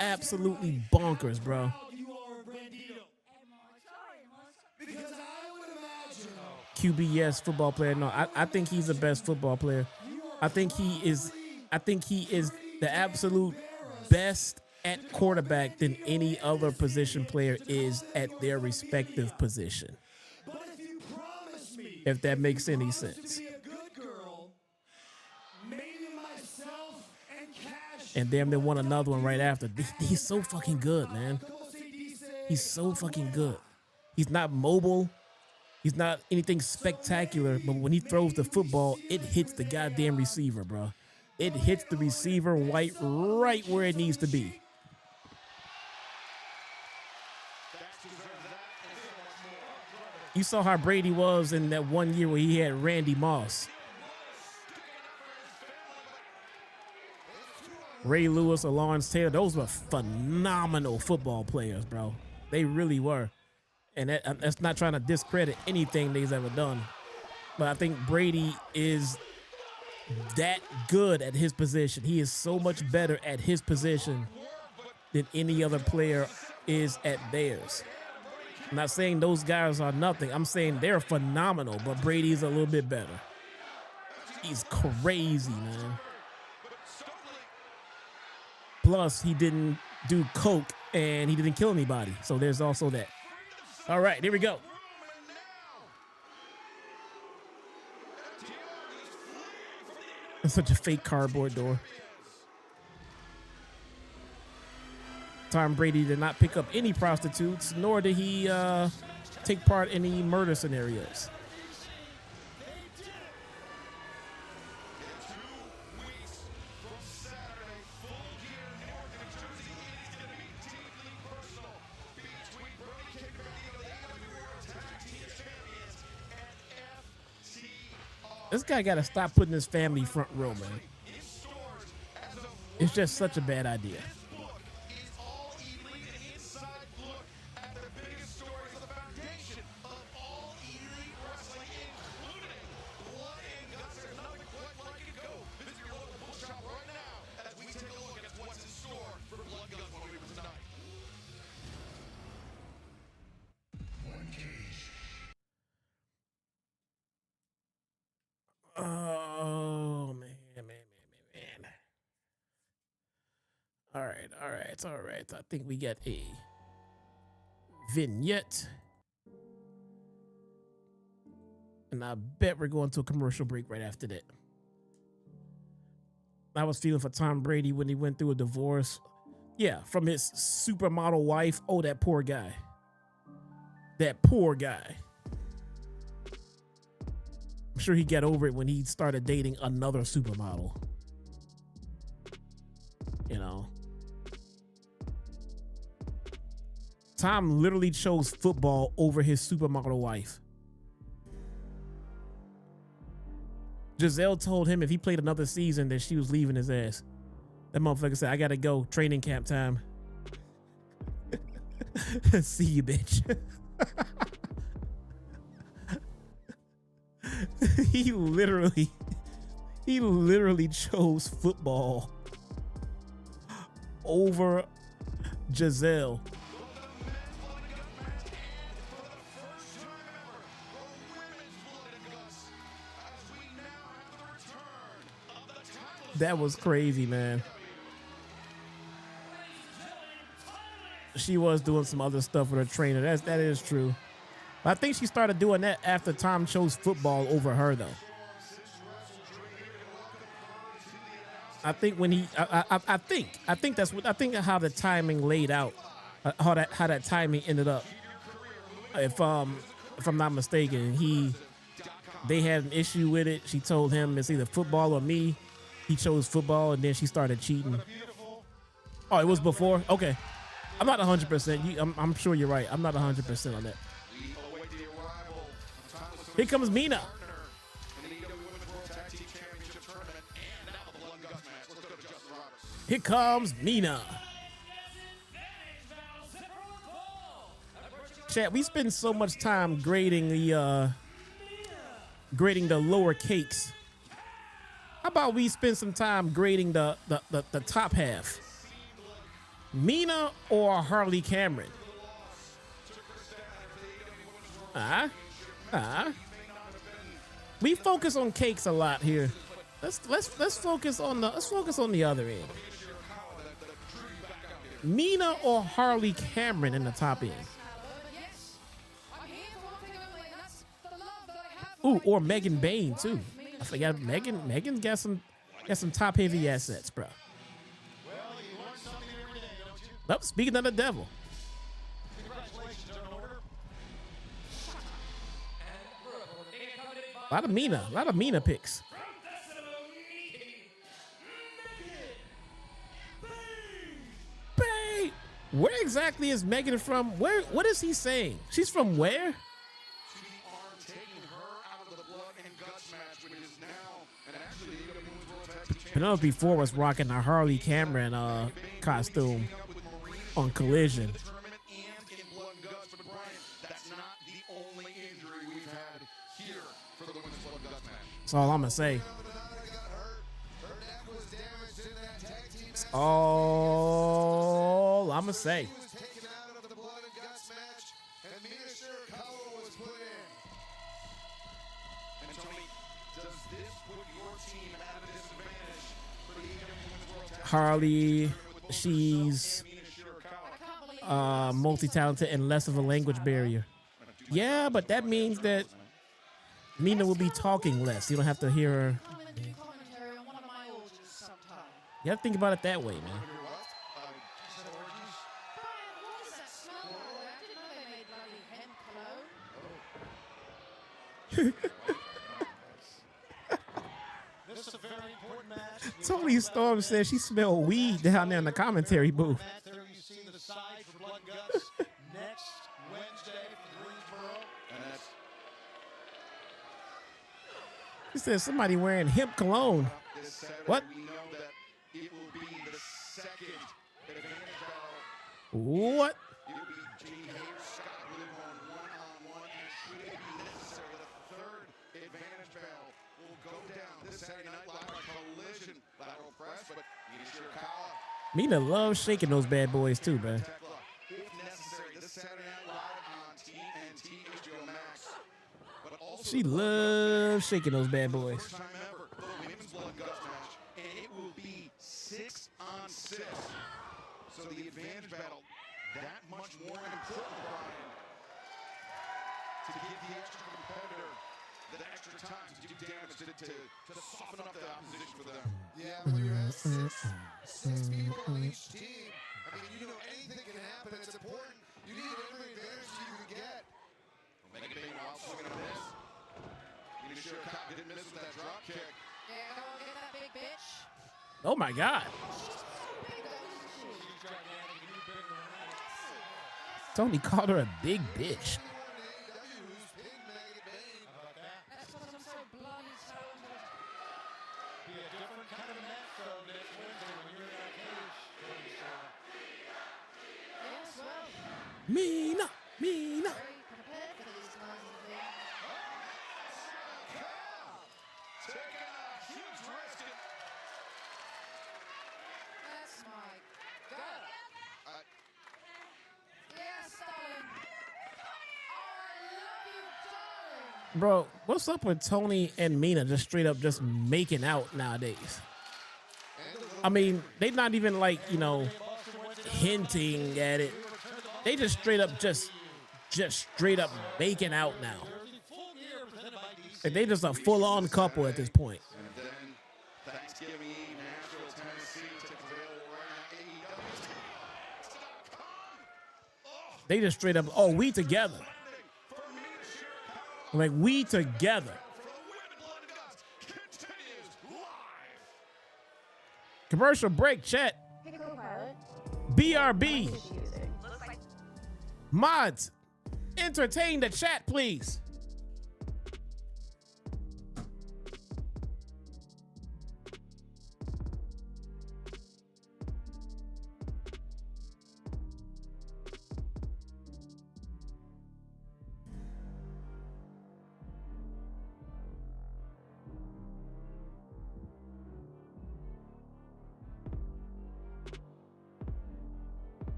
Absolutely bonkers, bro. QBS football player. No, I think he's the best football player. I think he is the absolute best at quarterback than any other position player is at their respective position. If that makes any sense. And damn, they won another one right after. He's so fucking good, man. He's so fucking good. He's not mobile. He's not anything spectacular, but when he throws the football, it hits the goddamn receiver, bro. It hits the receiver right where it needs to be. You saw how Brady was in that one year where he had Randy Moss. Ray Lewis or Lawrence Taylor, those were phenomenal football players, bro. They really were. And that's not trying to discredit anything they've ever done. But I think Brady is that good at his position. He is so much better at his position than any other player is at theirs. I'm not saying those guys are nothing. I'm saying they're phenomenal, but Brady's a little bit better. He's crazy, man. Plus, he didn't do coke and he didn't kill anybody. So there's also that. All right, here we go. That's such a fake cardboard door. Tom Brady did not pick up any prostitutes, nor did he take part in any murder scenarios. This guy got to stop putting his family front row, man. It's just such a bad idea. right. I think we get a vignette. And I bet we're going to a commercial break right after that. I was feeling for Tom Brady when he went through a divorce. Yeah, from his supermodel wife. Oh, that poor guy. That poor guy. I'm sure he got over it when he started dating another supermodel. You know. Tom literally chose football over his supermodel wife. Giselle told him if he played another season that she was leaving his ass. That motherfucker said, I gotta go. Training camp time. See you, bitch. He literally chose football over Giselle. That was crazy, man. She was doing some other stuff with her trainer. That is true. I think she started doing that after Tom chose football over her, though. I think when he, I think that's what I think how the timing laid out, how that timing ended up. If I'm not mistaken, they had an issue with it. She told him it's either football or me. He chose football, and then she started cheating. Oh, it was before? Okay. I'm not 100%. I'm sure you're right. I'm not 100% on that. Here comes Mina. Here comes Mina. Chat, we spend so much time grading the lower cakes. How about we spend some time grading the top half? Mina or Harley Cameron? We focus on cakes a lot here. Let's focus on the other end. Mina or Harley Cameron in the top end? Ooh, or Megan Bayne too. I forgot Megan got some top heavy assets, bro. Oh, speaking of the devil. A lot of Mina picks. Bayne! Where exactly is Megan from? What is he saying? She's from where? Penelope Ford was rocking a Harley Cameron costume on Collision. That's all I'm gonna say. That's all I'm gonna say. Harley, she's multi-talented and less of a language barrier. Yeah, but that means that Mina will be talking less. You don't have to hear her. You have to think about it that way, man. Tony Storm says she smelled weed down there in the commentary booth. He says somebody wearing hemp cologne. What? What? Mina loves shaking those bad boys too, man. She loves shaking those bad boys. of the advantage battle that much more important, Brian, to give the extra competitor the extra time to do damage, to soften up the opposition for them. Yeah, when you have six people on each team, I mean, you know, anything can happen. It's important. You need every advantage you can get. Make it wild swinging on this. You need to sure Cop didn't miss with that drop kick. Yeah, go get that big bitch. Oh my God. Tony called her a big bitch. That's what I'm so bloody talented. Be a different kind of match though next Wednesday when you're in that cage. Yes, well, Mina, Mina. very prepared for these kinds of things. Taking a huge risk. That's my God. Yes, darling. I love you, darling. Bro, what's up with Tony and Mina just straight up just making out nowadays? I mean, they not even like, you know, hinting at it. They just straight up just straight up making out now. Like they just a full-on couple at this point. And then Thanksgiving Eve, Nashville, Tennessee, tickets available right now. AEW. They just straight up, oh, we together. Like, we together. Commercial break, chat. Hey, co-pilot. BRB. Mods, entertain the chat, please.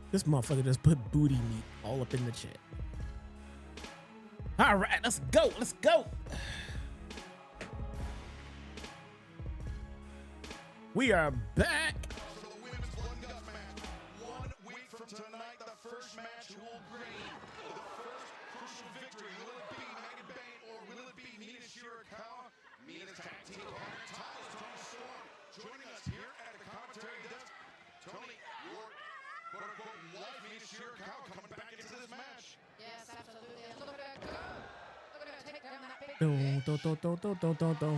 This motherfucker just put booty meat all up in the chat. All right, let's go. Let's go. We are back. For the women's blood and guts match. 1 week from tonight, the first match will bring the first crucial victory. Will it be Megan Bayne or will it be Mina Shirakawa? Mina's tag team partner, Tony Storm, joining us here Tony, your quote-unquote wife, Mina Shirakawa, coming back into this match. Yes, absolutely. And look at her go. Look at her take down that big Do, bitch. do, do, do, do, do, do, do.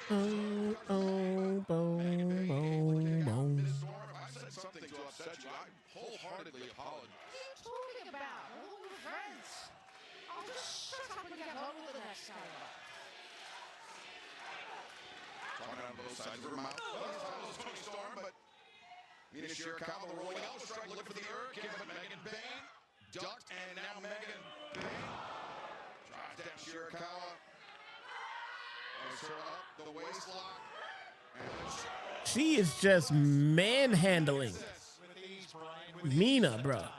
Oh, oh, boom, boom, boom. If I said something to upset you, I wholeheartedly apologize. What are you talking about? We're all your friends. I'll just shut up and get on with the next time. Talking out of both sides of her mouth. That was Tony Storm, but Mina Shirakawa, the rolling elbow strike, looking for the Hurricane, but Megan Bayne ducked, and now Megan Bayne drives down Shirakawa. Her up the waist lock. She is just manhandling Mina, bro. Yeah,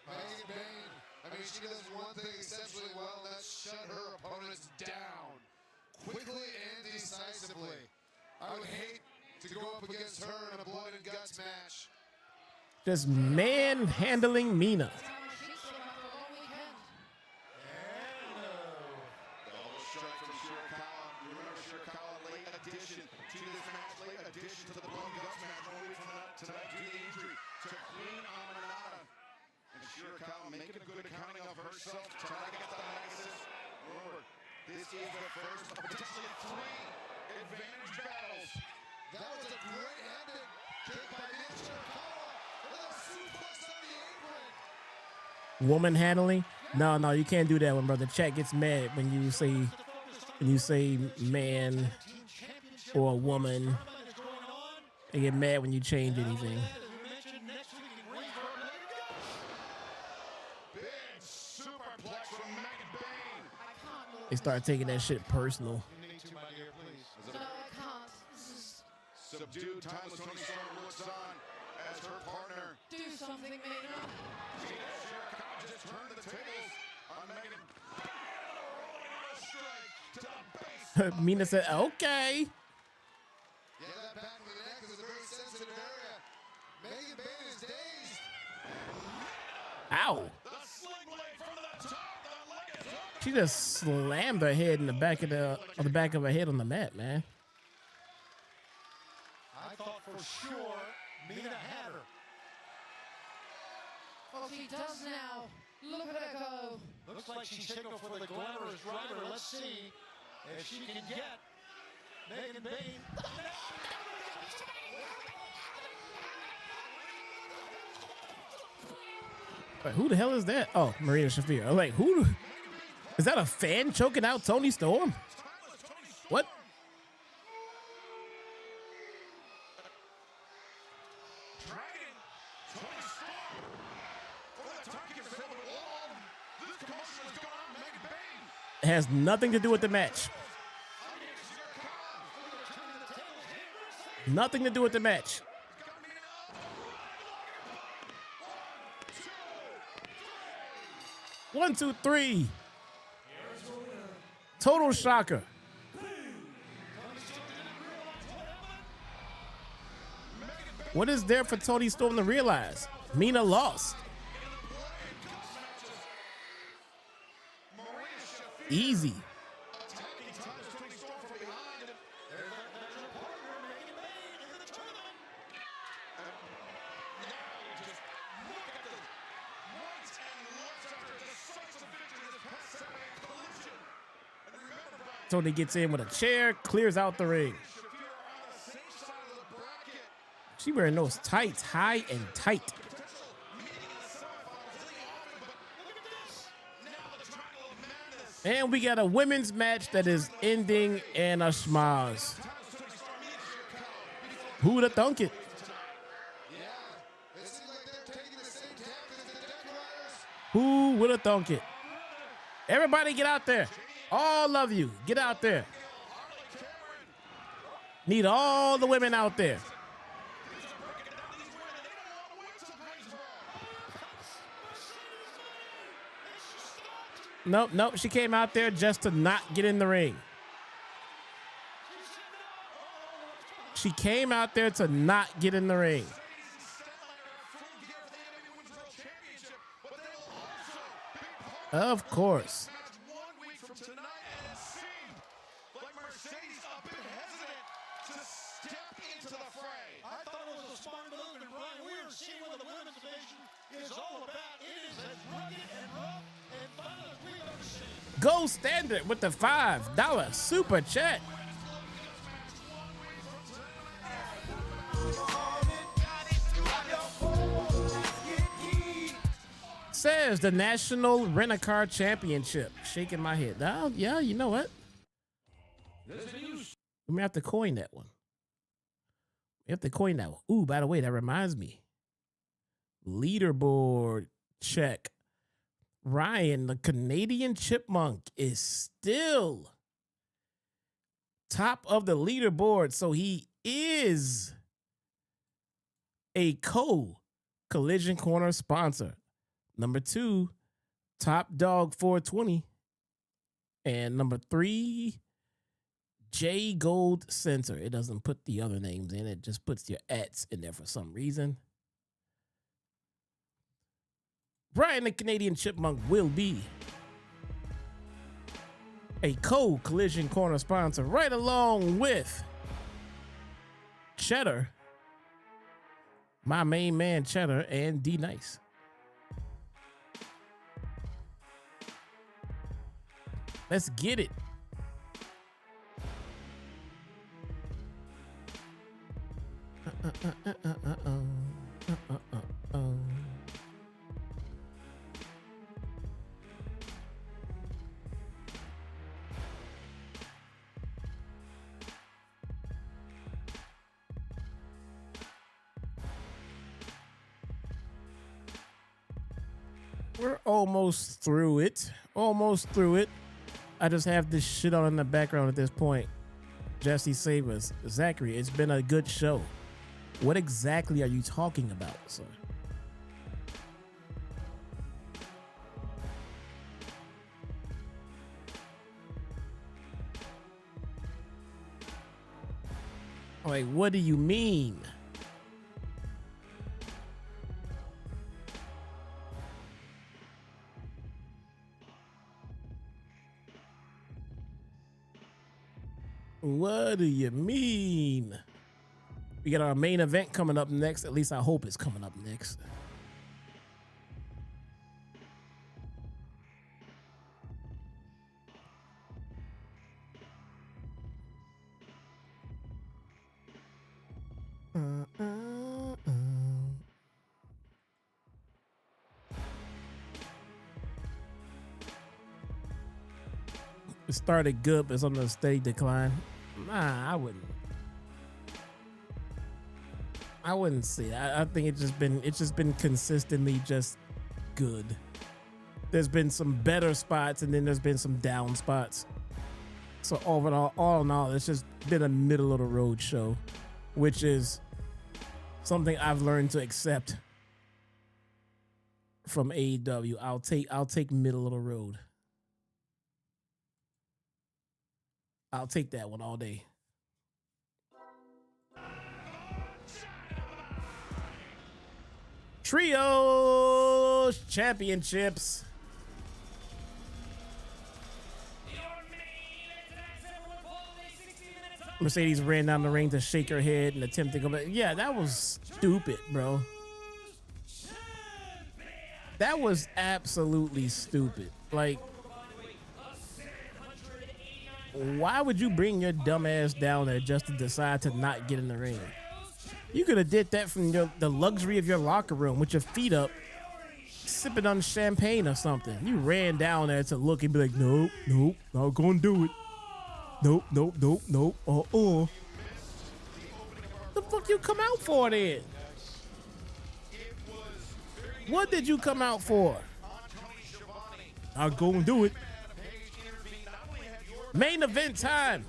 Megan Bayne. I mean, she does one thing exceptionally well, and that's shut her opponents down quickly and decisively. I would hate to go up against her in a blood and guts match. Just manhandling Mina. To the blood and guts match 1 week from tonight due to the injury to Queen Aminata. And Shirakawa making a good accounting of herself, trying to get the Pegasus. Remember, this is the first of potentially 3 advantage battles. That was a great handed kick by Mina Shirakawa. And a suplex on the apron. Woman handling? No, no, you can't do that one, brother. Chat gets mad when you say man or a woman. They get mad when you change anything. They start taking that shit personal. Subdued, timeless Tony Storm looks on as her partner. Do something, Mina. Shirakawa just turned the tables on Megan. Strike to the base. Mina said, okay. Yeah, that back of the neck is a very sensitive area. Megan Bayne is dazed. Ow. She just slammed her head in the back of the back of her head on the mat, man. I thought for sure Mina had her. Well, she does now. Look at her go. Looks like she's signaled for the glamorous driver. Let's see if she can get Megan Bayne. Wait, who the hell is that? Oh, Marina Shafir. Oh, wait, who? Is that a fan choking out Tony Storm? What? It has nothing to do with the match. Nothing to do with the match. One, two, three. Total shocker. What is there for Tony Storm to realize? Mina lost. Easy. Tony gets in with a chair, clears out the ring. She wearing those tights, high and tight. And we got a women's match that is ending in a schmaz. Who'da thunk it? Who would have thunk it? Everybody get out there. All of you, get out there. Need all the women out there. Nope, nope. She came out there just to not get in the ring. She came out there to not get in the ring. Of course. of the women's division is all about. It is as rugged and rough and fun as we've ever seen. Gold Standard with the $5 super chat. Says the National Rent-A-Car Championship. Shaking my head. Oh, yeah, you know what? We may have to coin that one. We have to coin that one. Ooh, by the way, that reminds me. Leaderboard check. Ryan, the Canadian Chipmunk, is still top of the leaderboard. So he is a Collision Corner sponsor. Number 2, Top Dog 420. And number 3, J Gold Center. It doesn't put the other names in. It just puts your ats in there for some reason. Brian the Canadian Chipmunk will be a Collision Corner sponsor right along with Cheddar, my main man Cheddar, and D Nice. Let's get it. We're almost through it. Almost through it. I just have this shit on in the background at this point. Jesse Savers, Zachary, it's been a good show. What exactly are you talking about, sir? Like, what do you mean? What do you mean? We got our main event coming up next. At least I hope it's coming up next. It started good, but it's on a steady decline. Nah, I wouldn't say that. I think it's just been consistently just good. There's been some better spots, and then there's been some down spots. So all in all, it's just been a middle of the road show, which is something I've learned to accept from AEW. I'll take middle of the road. I'll take that one all day. Trios Championships. Mercedes ran down the ring to shake her head and attempt to go back. Yeah, that was stupid, bro. That was absolutely stupid. Like, why would you bring your dumb ass down there just to decide to not get in the ring? You could have did that from the luxury of your locker room with your feet up, sipping on champagne or something. You ran down there to look and be like, nope, nope, not gonna do it. Nope, nope, nope, nope, The fuck you come out for then? What did you come out for? I'll go and do it. Main event time.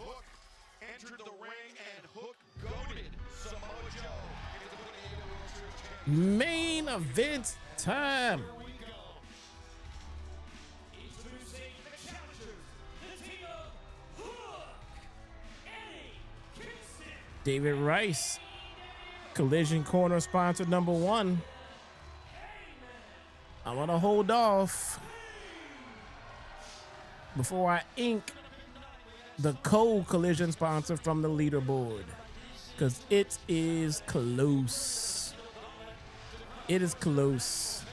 Main event time. David Rice, Collision Corner sponsor number 1. I'm gonna hold off before I ink the Collision sponsor from the leaderboard, because it is close. It is close.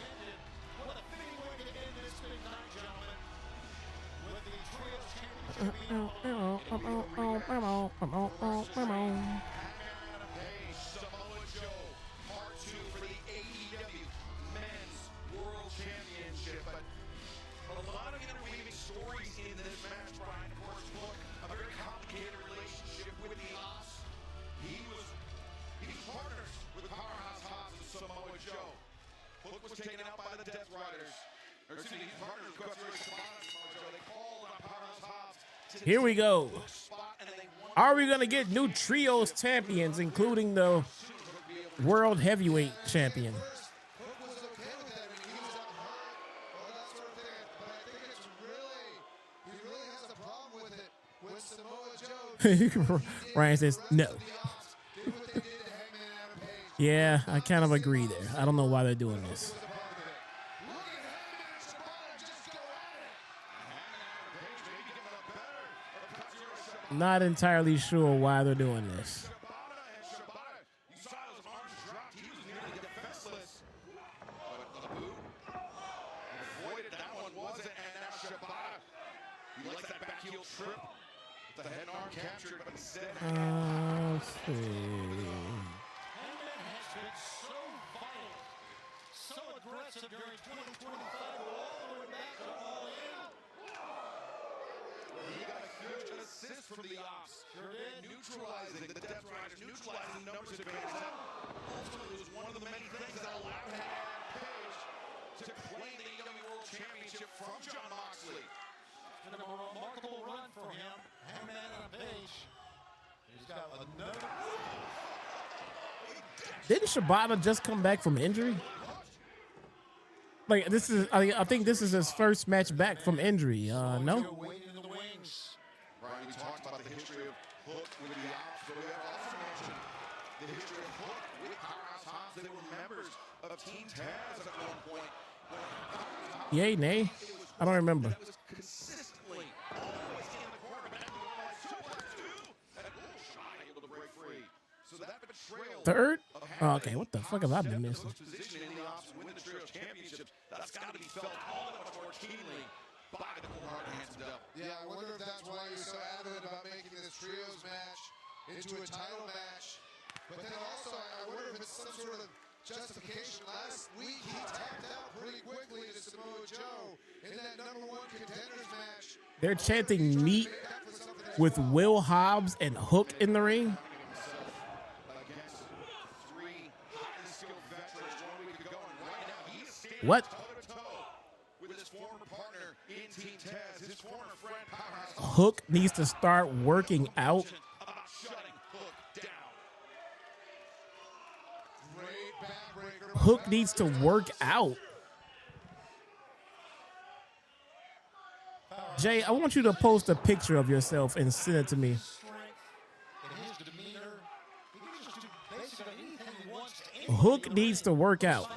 Samoa Joe, part 2 for the AEW Men's World Championship. But a lot of interweaving stories in this match, Brian. Of course, Hook, a very complicated relationship with the Opps. He was partners with Powerhouse Hobbs and Samoa Joe. Hook was taken out by the Death Riders. Or excuse me, he's partners with Katsuyori, Shibata, and Samoa Joe. They called on Powerhouse Hobbs. Here we go. Are we gonna get new trios champions, including the World Heavyweight Champion? Ryan says no. Yeah, I kind of agree there. I don't know why they're doing this. Not entirely sure why they're doing this. Let's see. So aggressive during 2025, all the way back to Allin. He got a huge assist from the Opps. Neutralizing the Death Riders, neutralizing the numbers advantage. That ultimately was one of the many things that allowed Hangman Page to claim the AEW World Championship from Jon Moxley. It's been a remarkable run for him. Hangman and Page. He's got another. Didn't Shibata just come back from injury? Like this is, I think this is his first match back from injury. No. Brian, we talked about the history of Hook with the Opps, but we have also mentioned the history of Hook with Powerhouse Hobbs. They were members of Team Taz at one point. Yay, nay. I don't remember. That was consistently always in the corner, back to the suplex too. And shot able to break free. So that betrayal. Third? Oh, okay, what the fuck have I been missing? Position in the Opps win the Trios Championship. That's got to be felt all that much more keenly by the cold-hearted handsome devil. Yeah, I wonder if that's why you're so adamant about making this trios match into a title match. But then also, I wonder if it's some sort of justification. Last week, he tapped out pretty quickly to Samoa Joe in that #1 contenders match. They're chanting meat with Will Hobbs and Hook in the ring. What? Hook needs to start working out. Hook needs to work out. Jay, I want you to post a picture of yourself and send it to me. Hook needs to work out.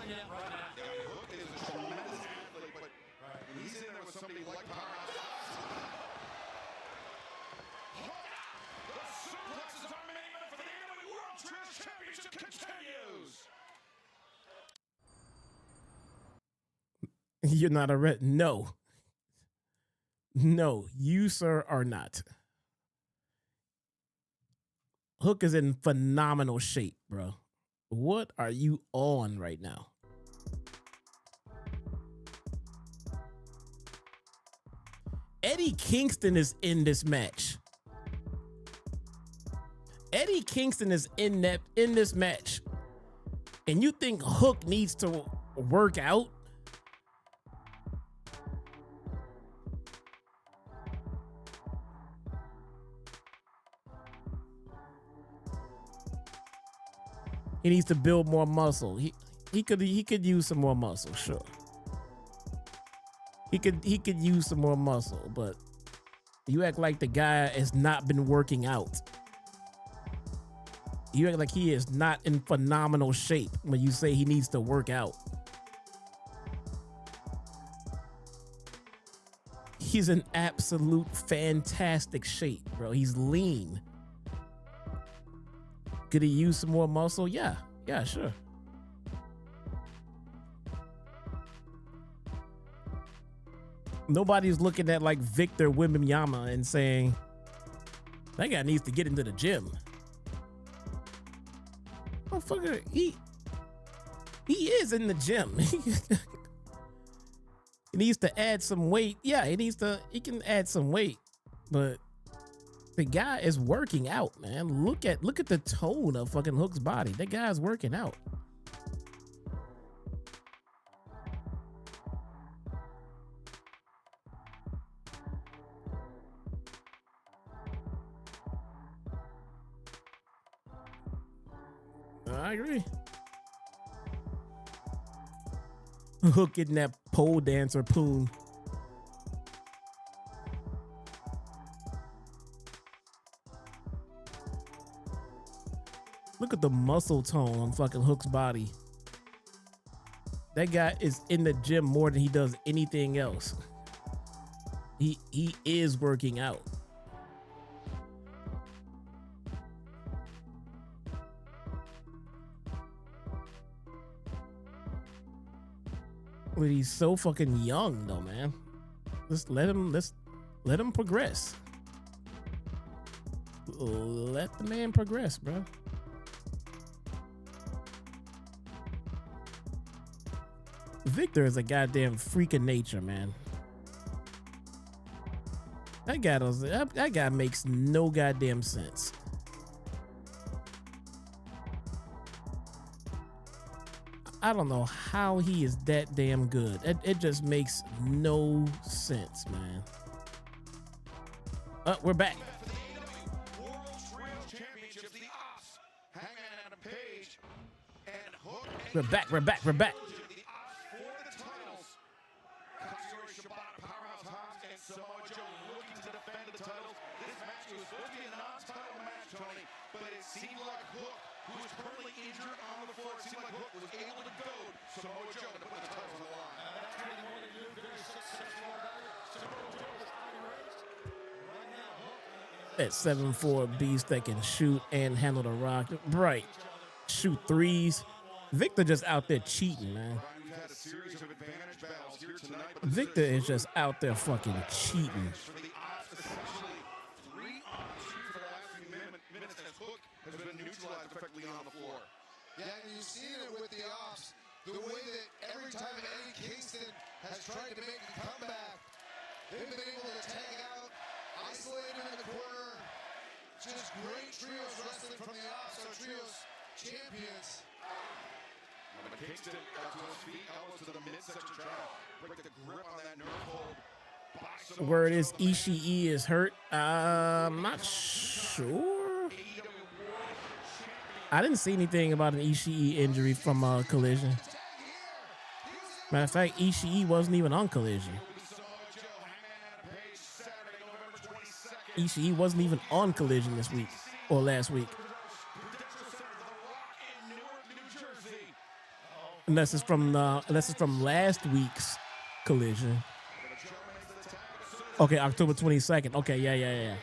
You're not a red. No. No, you, sir, are not. Hook is in phenomenal shape, bro. What are you on right now? Eddie Kingston is in this match. Eddie Kingston is in this match. And you think Hook needs to work out? He needs to build more muscle. He could use some more muscle, sure. He could use some more muscle, but you act like the guy has not been working out. You act like he is not in phenomenal shape when you say he needs to work out. He's in absolute fantastic shape, bro. He's lean. Could he use some more muscle? Yeah, sure. Nobody's looking at like Victor Wembanyama and saying that guy needs to get into the gym. Motherfucker, he is in the gym. He needs to add some weight. Yeah, he can add some weight, but the guy is working out, man. Look at the tone of fucking Hook's body. That guy's working out. I agree. Hook getting that pole dancer poon. Look at the muscle tone on fucking Hook's body. That guy is in the gym more than he does anything else. He is working out. But he's so fucking young though, man. Let's let him progress. Let the man progress, bro. Victor is a goddamn freak of nature, man. That guy makes no goddamn sense. I don't know how he is that damn good. It just makes no sense, man. We're back. We're back. For the titles, Katsuyori, Shibata, Powerhouse, Hobbs, and Samoa Joe looking to defend the titles. This match was supposed to be a non-title match, Tony, but it seemed like Hook, who is currently injured on the floor, it seemed like Hook was able to goad Samoa Joe to put the titles on the line. That's what he wanted to do. Very successful about it. Samoa Joe is highly raised. Right now, Hook That 7'4" beast that can shoot and handle the rock. Right. Shoot threes. Victor just out there cheating, man. Victor is just out there fucking cheating. Yeah, and you've seen it with the Opps. The way that every time Eddie Kingston has tried to make a comeback, they've been able to tag out, isolate him in the corner. Just great trios wrestling from the Opps, our trios champions. Kingston got to his feet, elbows to the midsection, trying to break the grip on that nerve hold. Word is Ishii is hurt. I'm not sure. I didn't see anything about an Ishii injury from Collision. Matter of fact, Ishii wasn't even on Collision. Ishii wasn't even on Collision this week or last week. Unless it's from last week's Collision. Okay, October 22nd. Okay, yeah.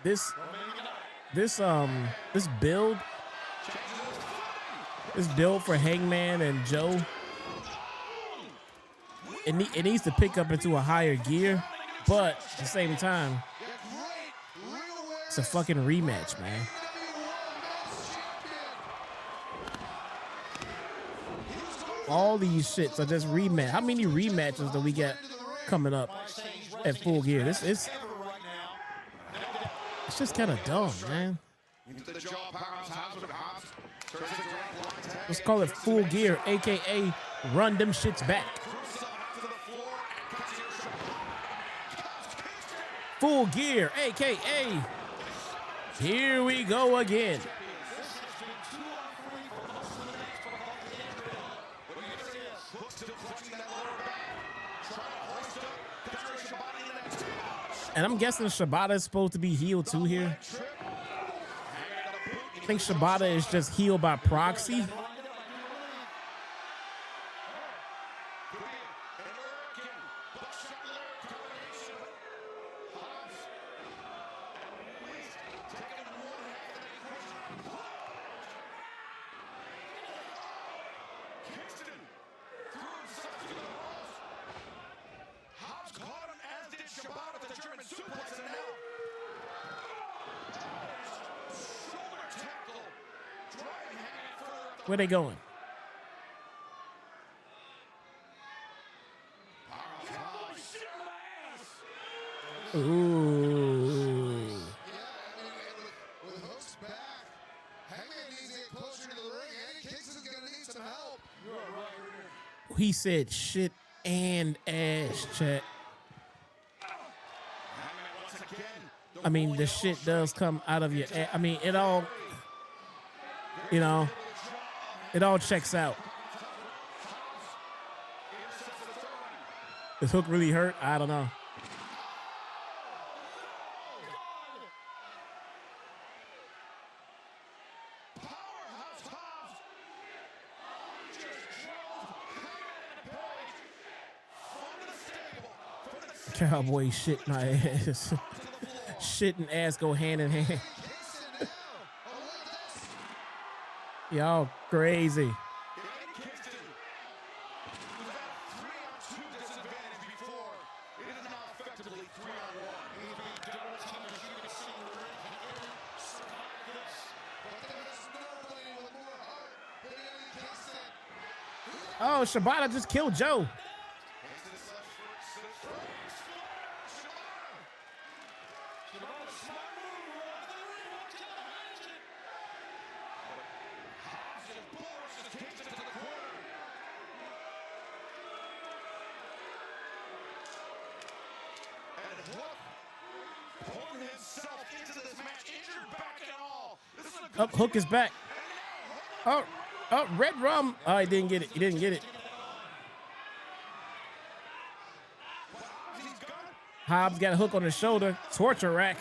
This build for Hangman and Joe, it needs to pick up into a higher gear, but at the same time, it's a fucking rematch, man. All these shits are just rematch. How many rematches do we get coming up at Full Gear? It's just kind of dumb, man. Let's call it Full Gear, aka run them shits back. Full Gear, aka here we go again. And I'm guessing Shibata is supposed to be healed too here. I think Shibata is just healed by proxy. Where they going? Ooh. With hooks back, Hangman needs to get closer to the ring, and Kingston's gonna need some help. He said shit and ass, chat. I mean, the shit does come out of your ass. I mean, it all, you know, it all checks out. This hook really hurt? I don't know. Cowboy shit my ass. Shit and ass go hand in hand. Y'all crazy. Oh, Shibata just killed Joe. Up, Hook is back. Oh, Red Rum. Oh, he didn't get it. He didn't get it. Hobbs got a hook on his shoulder. Torture rack.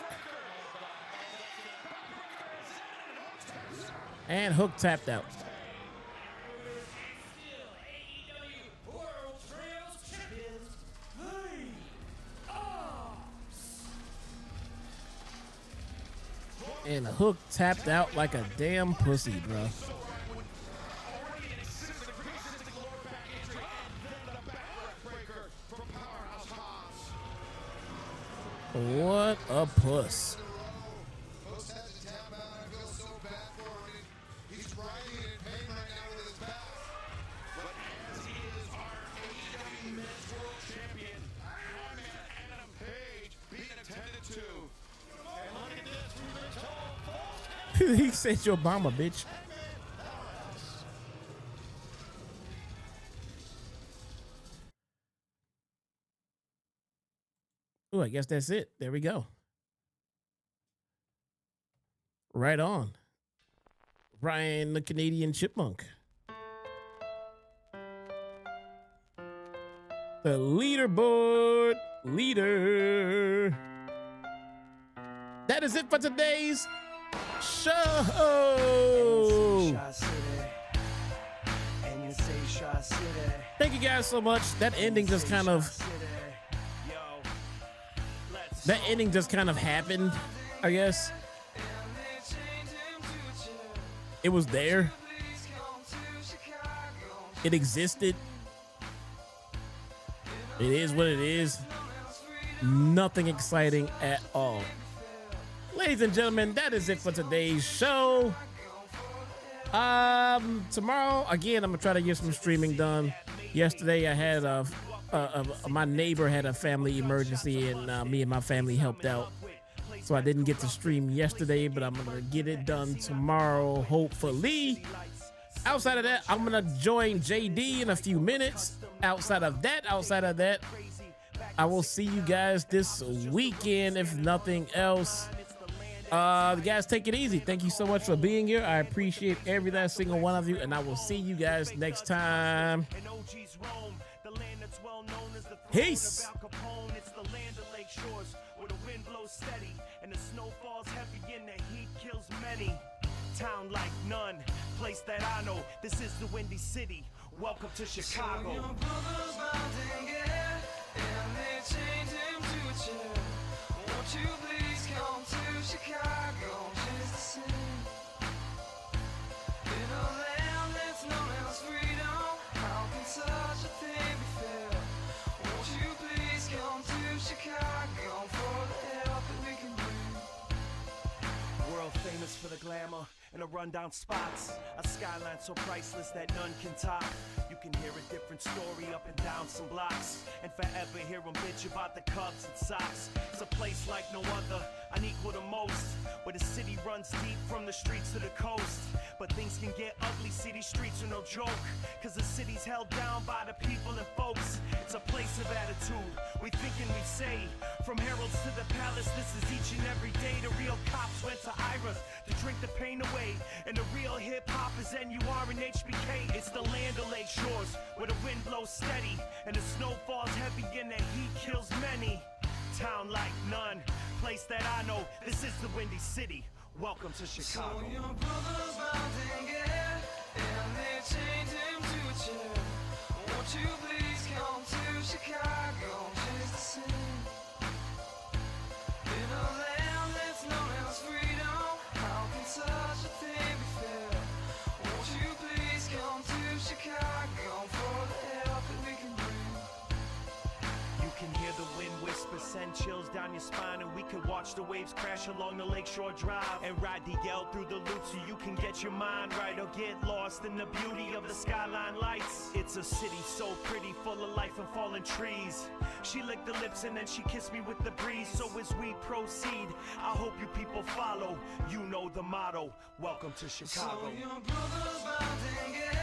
And Hook tapped out. And the Hook tapped out like a damn pussy, bro. What a puss. He said your Obama, bitch. Oh, I guess that's it. There we go. Right on. Ryan, the Canadian Chipmunk. The leaderboard leader. That is it for today's show. Thank you guys so much. That ending just kind of happened, I guess. It was there. It existed. It is what it is. Nothing exciting at all. Ladies and gentlemen, that is it for today's show. Tomorrow, again, I'm gonna try to get some streaming done. Yesterday, I had my neighbor had a family emergency, and me and my family helped out. So I didn't get to stream yesterday, but I'm gonna get it done tomorrow, hopefully. Outside of that, I'm gonna join JD in a few minutes. Outside of that, I will see you guys this weekend, if nothing else. Guys, take it easy. Thank you so much for being here. I appreciate every last single one of you, and I will see you guys next time. that's well known as the Peace. throne of Al Capone. It's the land of lake shores where the wind blows steady and the snow falls heavy and the heat kills many. Town like none, place that I know. This is the Windy City. Welcome to Chicago. So your brother's mountain, yeah, and they chained him to a chair. Won't you please come to Chicago just the same? In a land that's known as freedom, how can such a thing be fair? Won't you please come to Chicago for the help that we can bring? World famous for the glamour and the rundown spots. A skyline so priceless that none can top. You can hear a different story up and down some blocks, and forever hear them bitch about the Cubs and Sox. It's a place like no other, unequal to most, where the city runs deep from the streets to the coast. But things can get ugly, see these streets are no joke, cause the city's held down by the people and folks. It's a place of attitude, we think and we say. From heralds to the palace, this is each and every day. The real cops went to Ira's to drink the pain away, and the real hip-hop is NUR and HBK. It's the land of lake shores, where the wind blows steady and the snow falls heavy and the heat kills many. Town like none, place that I know. This is the Windy City. Welcome to Chicago. So your brother's mountain, yeah, and they chained him to a chair. Won't you please come to Chicago just the same? In a land that's known as freedom, how can such a thing be fair? Won't you please come to Chicago for the help that we can bring? You can hear the wind whisper, send chills down your spine, and we can watch the waves crash along the Lakeshore Drive and ride the Yell through the loop so you can get your mind right or get lost in the beauty of the skyline lights. It's a city so pretty, full of life and fallen trees. She licked the lips and then she kissed me with the breeze. So as we proceed, I hope you people follow. You know the motto. Welcome to Chicago. So your brother's mountain, yeah.